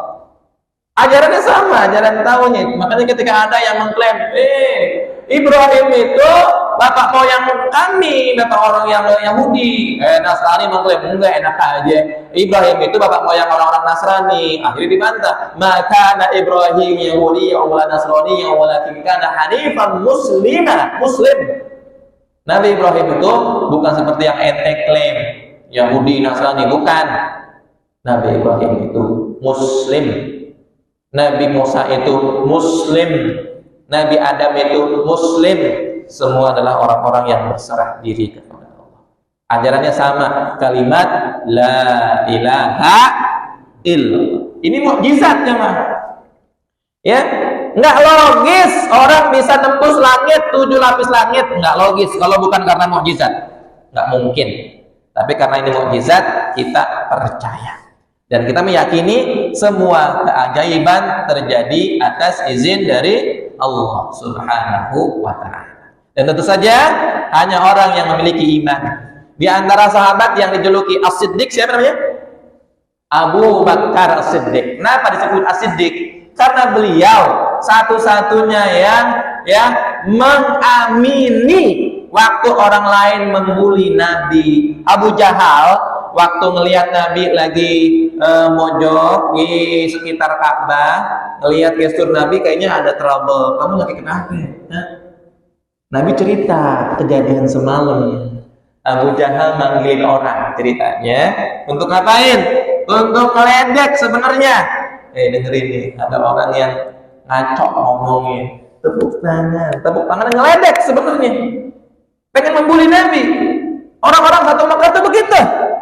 Ajarannya sama, ajaran tauhid. Makanya ketika ada yang mengklaim, Ibrahim itu bapak moyang kami, bapak orang yang Yahudi, Nasrani mengklaim, enggak, enak aja. Ibrahim itu bapak moyang orang-orang Nasrani. Akhirnya dibantah. Maka na Ibrahim Yahudi, wala Nasrani, walakin kana hanifan muslim. Nabi Ibrahim itu bukan seperti yang ente klaim, Yahudi, Nasrani, bukan. Nabi Ibrahim itu Muslim. Nabi Musa itu Muslim. Nabi Adam itu Muslim. Semua adalah orang-orang yang berserah diri kepada Allah. Ajarannya sama, kalimat La ilaha illallah. Ini mukjizat jemaah. Ya, nggak logis orang bisa tembus langit, 7 lapis langit, nggak logis kalau bukan karena mukjizat. Nggak mungkin. Tapi karena ini mukjizat, kita percaya. Dan kita meyakini semua keajaiban terjadi atas izin dari Allah Subhanahu wa Ta'ala. Dan tentu saja hanya orang yang memiliki iman. Di antara sahabat yang dijuluki As-Siddiq, siapa namanya? Abu Bakar As-Siddiq. Kenapa disebut As-Siddiq? Karena beliau satu-satunya yang mengamini waktu orang lain membuli Nabi. Abu Jahal waktu ngelihat Nabi lagi mojok di sekitar Ka'bah, ngelihat gestur Nabi kayaknya ada trouble. Kamu lagi kenapa? Nabi cerita kejadian semalam. Abu Jahal manggilin orang ceritanya untuk ngapain? Untuk ngeledek sebenarnya. Dengerin nih, ada orang yang ngaco ngomongin tepuk tangan ngeledek sebenarnya. Pengen membuli Nabi. Orang-orang satu Makkah itu begitu.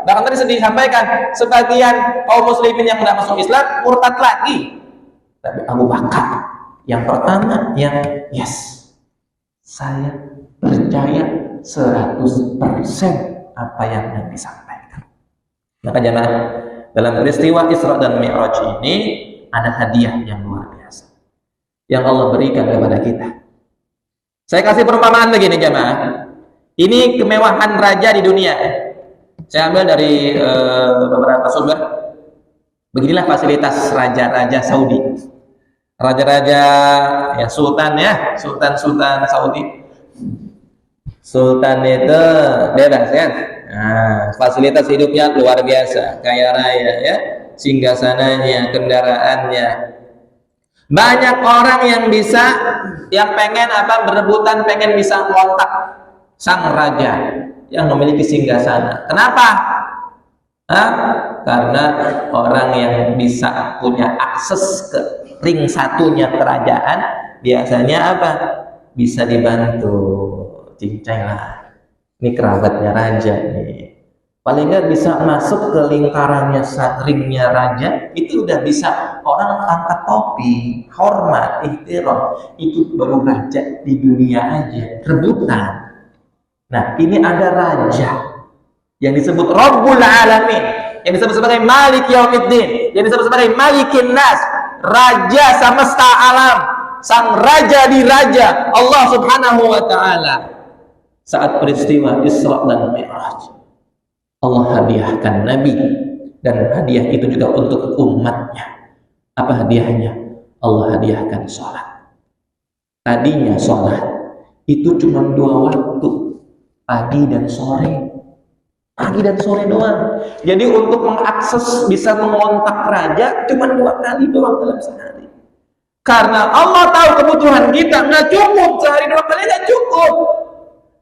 Bahkan tadi sedih sampaikan, sebagian kaum muslimin yang tidak masuk Islam murtad lagi. Tapi Abu Bakar yang pertama yang yes, saya percaya 100% apa yang Nabi sampaikan. Maka jemaah, dalam peristiwa Isra dan Mi'raj ini ada hadiah yang luar biasa yang Allah berikan kepada kita. Saya kasih perumpamaan begini jemaah. Ini kemewahan raja di dunia. Saya ambil dari beberapa sumber. Beginilah fasilitas raja-raja Saudi. Raja-raja ya sultan Saudi. Sultan itu bebas kan? Nah, fasilitas hidupnya luar biasa, kaya raya ya, singgasananya, kendaraannya. Banyak orang yang pengen berebutan, pengen bisa kontak sang raja yang memiliki singgasana. Kenapa? Karena orang yang bisa punya akses ke ring satunya kerajaan biasanya bisa dibantu. Cincang lah, ini kerabatnya raja nih, paling nggak bisa masuk ke lingkarannya ringnya raja, itu udah bisa orang angkat topi, hormat, ihtiram, itu baru raja di dunia aja, rebutan. Nah ini ada raja yang disebut Rabbul Alamin, yang disebut sebagai Malik Yaumiddin, yang disebut sebagai Malikin Nas, raja semesta alam, sang raja di raja, Allah Subhanahu wa Ta'ala. Saat peristiwa Isra dan Mi'raj, Allah hadiahkan Nabi, dan hadiah itu juga untuk umatnya. Apa hadiahnya? Allah hadiahkan sholat. Tadinya sholat itu cuma 2 waktu, pagi dan sore doang. Jadi untuk mengakses, bisa mengontak raja cuma 2 kali doang dalam sehari. Karena Allah tahu kebutuhan kita nggak cukup, sehari 2 kali nggak cukup.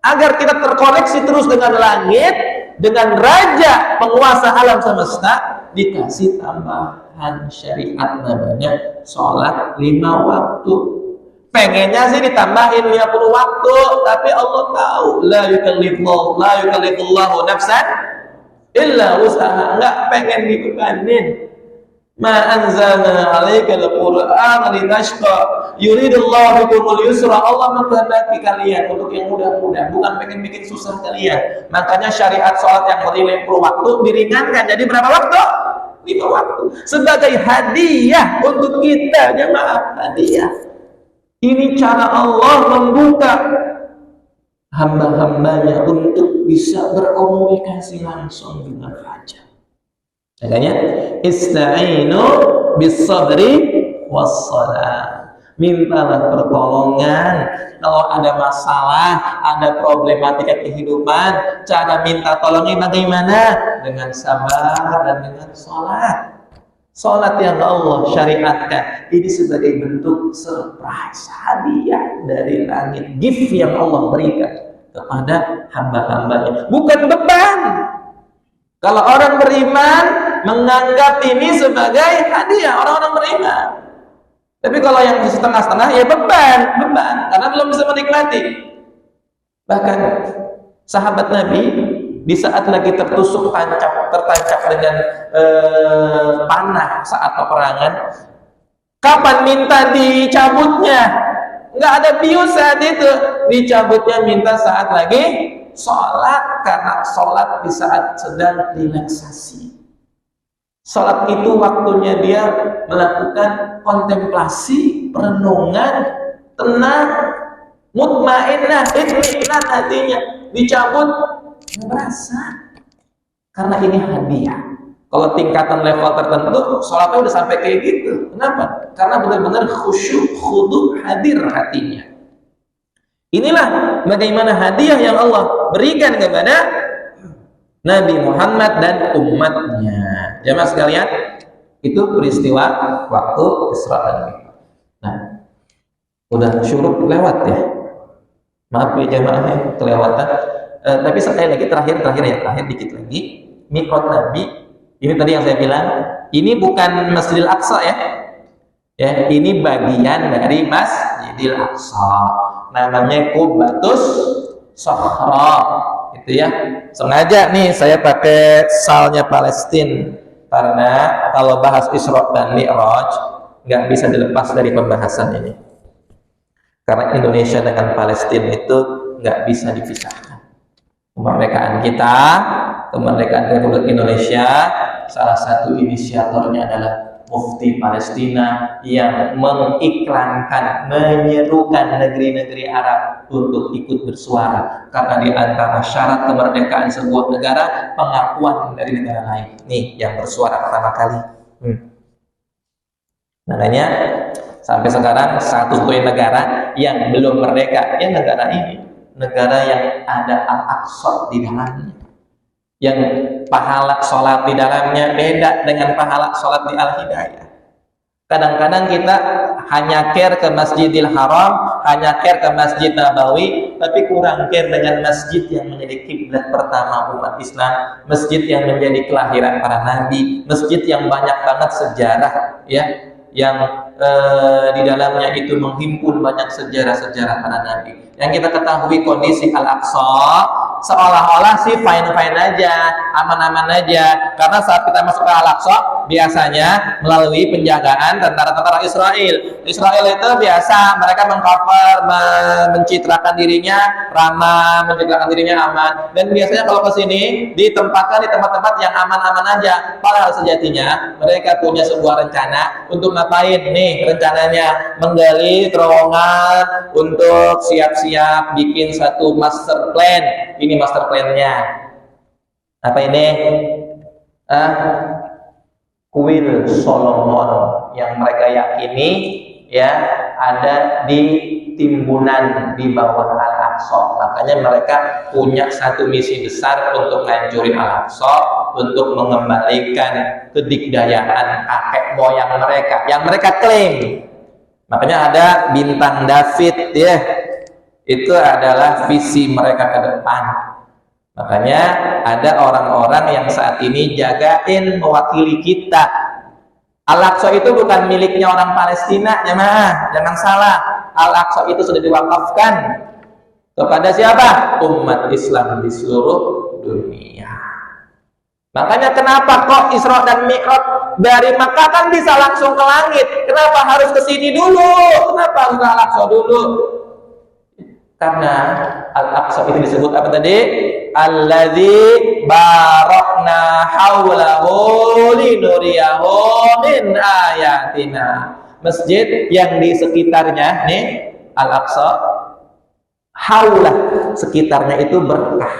Agar kita terkoneksi terus dengan langit, dengan raja penguasa alam semesta, dikasih tambahan syariat namanya sholat 5 waktu. Pengennya sih ditambahin 50 waktu, tapi Allah tahu la yukallifullahu nafsan illa wus'aha, enggak pengen dibebanin. Ma anzalna 'alaikal qur'ana litashqa yuridullahu bikumul yusra. Allah menghendaki kalian untuk yang mudah-mudah, bukan pengen bikin susah kalian. Makanya syariat sholat yang 50 waktu diringankan jadi berapa waktu? 5 waktu. Sebagai hadiah untuk kita, jemaah, hadiah. Ini cara Allah membuka hamba-hambanya untuk bisa berkomunikasi langsung dengan raja. Makanya ista'inu bis-sabri was-shalah. Mintalah pertolongan kalau ada masalah, ada problematika kehidupan. Cara minta tolongnya bagaimana? Dengan sabar dan dengan sholat. Sholat yang Allah syariatkan ini sebagai bentuk surprise, hadiah dari langit, gift yang Allah berikan kepada hamba-hambanya, bukan beban. Kalau orang beriman menganggap ini sebagai hadiah, orang-orang beriman. Tapi kalau yang setengah-setengah ya beban, karena belum bisa menikmati. Bahkan sahabat Nabi di saat lagi tertancap dengan panah saat peperangan, kapan minta dicabutnya? Nggak ada bius saat itu, dicabutnya minta saat lagi sholat, karena sholat di saat sedang relaksasi. Sholat itu waktunya dia melakukan kontemplasi, perenungan, tenang, mutmainnah, itminan hatinya, dicabut nggak berasa, karena ini hadiah. Kalau tingkatan level tertentu, sholatnya udah sampai kayak gitu. Kenapa? Karena benar-benar khusyuk, khudu, hadir hatinya. Inilah bagaimana hadiah yang Allah berikan kepada Nabi Muhammad dan umatnya. Jamaah sekalian, itu peristiwa waktu Isra dan Mi'raj. Nah, udah syuruk lewat ya. Maaf ya jamaah, kelewatan. Tapi sekali lagi terakhir dikit lagi. Mi'raj Nabi, ini tadi yang saya bilang, ini bukan Masjidil Aqsa ya. Ya, ini bagian dari Masjidil Aqsa. Namanya Qubbatus Shakhra. Itu ya. Sengaja nih saya pakai salnya Palestina karena kalau bahas Isra dan Mi'raj nggak bisa dilepas dari pembahasan ini. Karena Indonesia dengan Palestina itu nggak bisa dipisahkan. Kemerdekaan kita, kemerdekaan Republik Indonesia, salah satu inisiatornya adalah Mufti Palestina yang mengiklankan, menyerukan negeri-negeri Arab untuk ikut bersuara, karena di antara syarat kemerdekaan sebuah negara pengakuan dari negara lain. Nih yang bersuara pertama kali. Makanya sampai sekarang satu-satunya negara yang belum merdeka ya negara ini, negara yang ada Al-Aqsa di dalamnya, yang pahala sholat di dalamnya beda dengan pahala sholat di Al-Hidayah. Kadang-kadang kita hanya care ke Masjidil Haram, hanya care ke Masjid Nabawi, tapi kurang care dengan masjid yang menjadi kiblat pertama umat Islam, masjid yang menjadi kelahiran para nabi, masjid yang banyak banget sejarah ya, yang di dalamnya itu menghimpun banyak sejarah-sejarah para nabi. Yang kita ketahui kondisi Al-Aqsa seolah-olah sih fine-fine aja, aman-aman aja, karena saat kita masuk ke Al-Aqsa biasanya melalui penjagaan tentara-tentara Israel. Israel itu biasa mereka mengcover, mencitrakan dirinya ramah, mencitrakan dirinya aman, dan biasanya kalau ke sini ditempatkan di tempat-tempat yang aman-aman aja. Padahal sejatinya mereka punya sebuah rencana untuk ngapain nih? Rencananya menggali terowongan untuk siap-siap bikin satu master plan. Ini master plan-nya. Apa ini? Kuil Solomon yang mereka yakini ya ada di timbunan di bawah Al-Aqsa. Makanya mereka punya satu misi besar untuk ngancurin Al-Aqsa, untuk mengembalikan kedikdayaan kakek moyang mereka yang mereka klaim. Makanya ada bintang David ya. Itu adalah visi mereka ke depan. Makanya ada orang-orang yang saat ini jagain mewakili kita. Al-Aqsa itu bukan miliknya orang Palestina, jangan salah. Al-Aqsa itu sudah diwakafkan kepada siapa? Umat Islam di seluruh dunia. Makanya kenapa kok Isra dan Mi'raj dari Makkah kan bisa langsung ke langit? Kenapa harus ke sini dulu? Kenapa harus ke Al-Aqsa dulu? Karena Al-Aqsa itu disebut apa tadi? Alladzi barakna haulahu linuriyahu min ayatina. Masjid yang di sekitarnya nih Al-Aqsa, haulah sekitarnya itu berkah.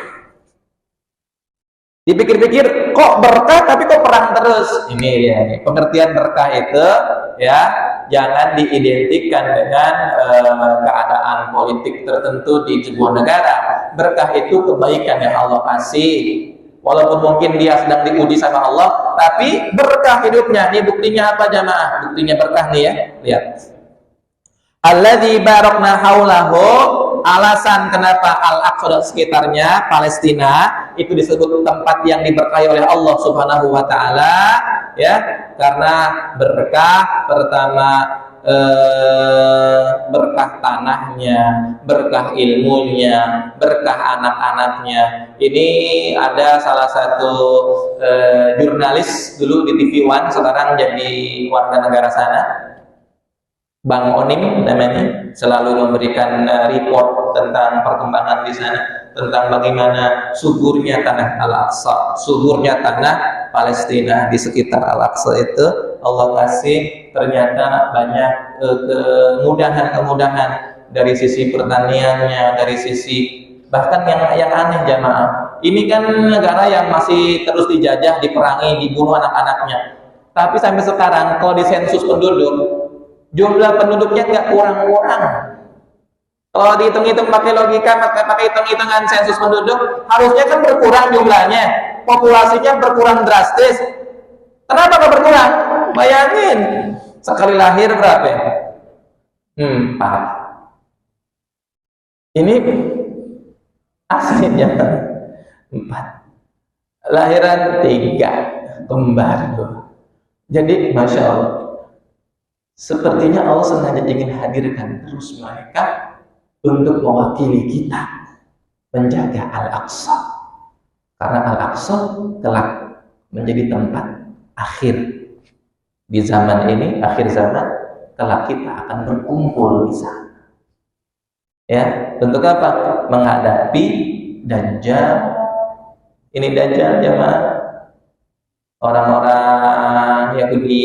Dipikir-pikir kok berkah tapi kok perang terus. Ini ya, pengertian berkah itu ya jangan diidentikan dengan keadaan politik tertentu di sebuah negara. Berkah itu kebaikan yang Allah kasih. Walaupun mungkin dia sedang diuji sama Allah, tapi berkah hidupnya. Ini buktinya apa jamaah? Buktinya berkah nih ya. Lihat. Alladzi barakna haulahu, alasan kenapa Al-Aqsa dan sekitarnya Palestina itu disebut tempat yang diberkahi oleh Allah Subhanahu wa taala ya, karena berkah pertama berkah tanahnya, berkah ilmunya, berkah anak-anaknya. Ini ada salah satu jurnalis dulu di TV One, sekarang jadi warga negara sana, Bang Onim namanya, selalu memberikan report tentang perkembangan di sana, tentang bagaimana suburnya tanah Al-Aqsa, suburnya tanah Palestina di sekitar Al-Aqsa itu Allah kasih ternyata banyak kemudahan-kemudahan dari sisi pertaniannya, dari sisi bahkan yang aneh jamaah. Ini kan negara yang masih terus dijajah, diperangi, dibunuh anak-anaknya. Tapi sampai sekarang kalau di sensus penduduk, jumlah penduduknya nggak kurang-kurang. Kalau dihitung-hitung pakai logika, pakai hitung-hitungan sensus penduduk, harusnya kan berkurang jumlahnya, populasinya berkurang drastis. Kenapa kok berkurang? Bayangin, sekali lahir berapa? 4. Ini aslinya 4. Lahiran 3, kembar. Jadi Masya Allah, sepertinya Allah sengaja ingin hadirkan terus mereka untuk mewakili kita menjaga Al-Aqsa, karena Al-Aqsa kelak menjadi tempat akhir di zaman ini, akhir zaman kelak kita akan berkumpul di sana. Ya, untuk apa? Menghadapi Dajjal. Ini Dajjal jemaah. Orang-orang Yahudi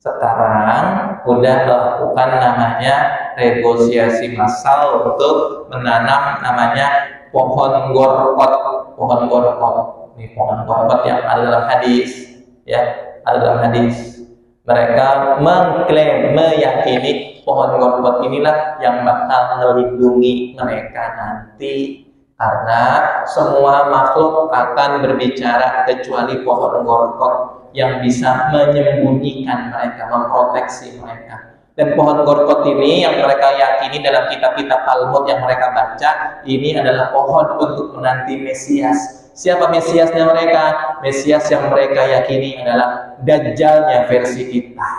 sekarang udah melakukan namanya negosiasi massal untuk menanam namanya pohon gorkot. Pohon gorkot. Ini pohon gorkot yang ada dalam hadis, ya, ada dalam hadis. Mereka mengklaim, meyakini pohon gorkot inilah yang bakal melindungi mereka nanti, karena semua makhluk akan berbicara kecuali pohon gorkot yang bisa menyembunyikan mereka, memproteksi mereka. Dan pohon gorkot ini yang mereka yakini dalam kitab-kitab Talmud yang mereka baca, ini adalah pohon untuk menanti Mesias. Siapa Mesiasnya mereka? Mesias yang mereka yakini adalah Dajjalnya versi kita.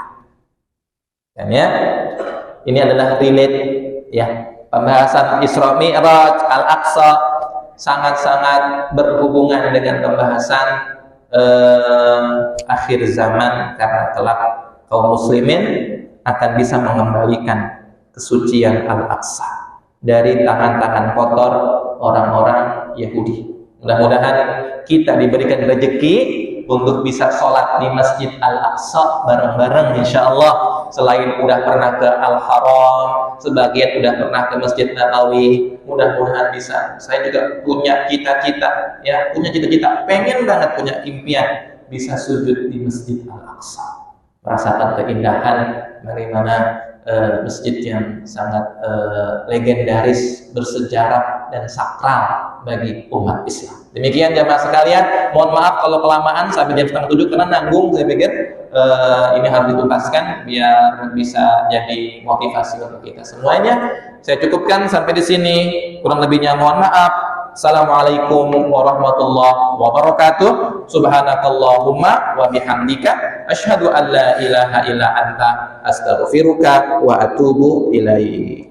Dan ya, ini adalah relate, ya, pembahasan Isra Mi'raj, Al-Aqsa sangat-sangat berhubungan dengan pembahasan akhir zaman, karena kelak kaum muslimin akan bisa mengembalikan kesucian Al-Aqsa dari tangan-tangan kotor orang-orang Yahudi. Mudah-mudahan kita diberikan rezeki untuk bisa sholat di Masjid Al-Aqsa bareng-bareng insyaallah. Selain udah pernah ke Al-Haram, sebagian udah pernah ke Masjid Nabawi, mudah-mudahan bisa. Saya juga punya cita-cita, ya, punya cita-cita, pengen banget, punya impian bisa sujud di Masjid Al-Aqsa, merasakan keindahan bagaimana masjid yang sangat legendaris, bersejarah dan sakral bagi umat Islam. Demikian jamaah sekalian, mohon maaf kalau kelamaan sampai jam 6:30 karena nanggung. Saya pikir ini harus dituntaskan biar bisa jadi motivasi untuk kita semuanya. Saya cukupkan sampai di sini, kurang lebihnya mohon maaf. Assalamualaikum warahmatullahi wabarakatuh. Subhanakallahumma wa bihamdika asyhadu an la ilaha illa anta astaghfiruka wa atubu ilaik.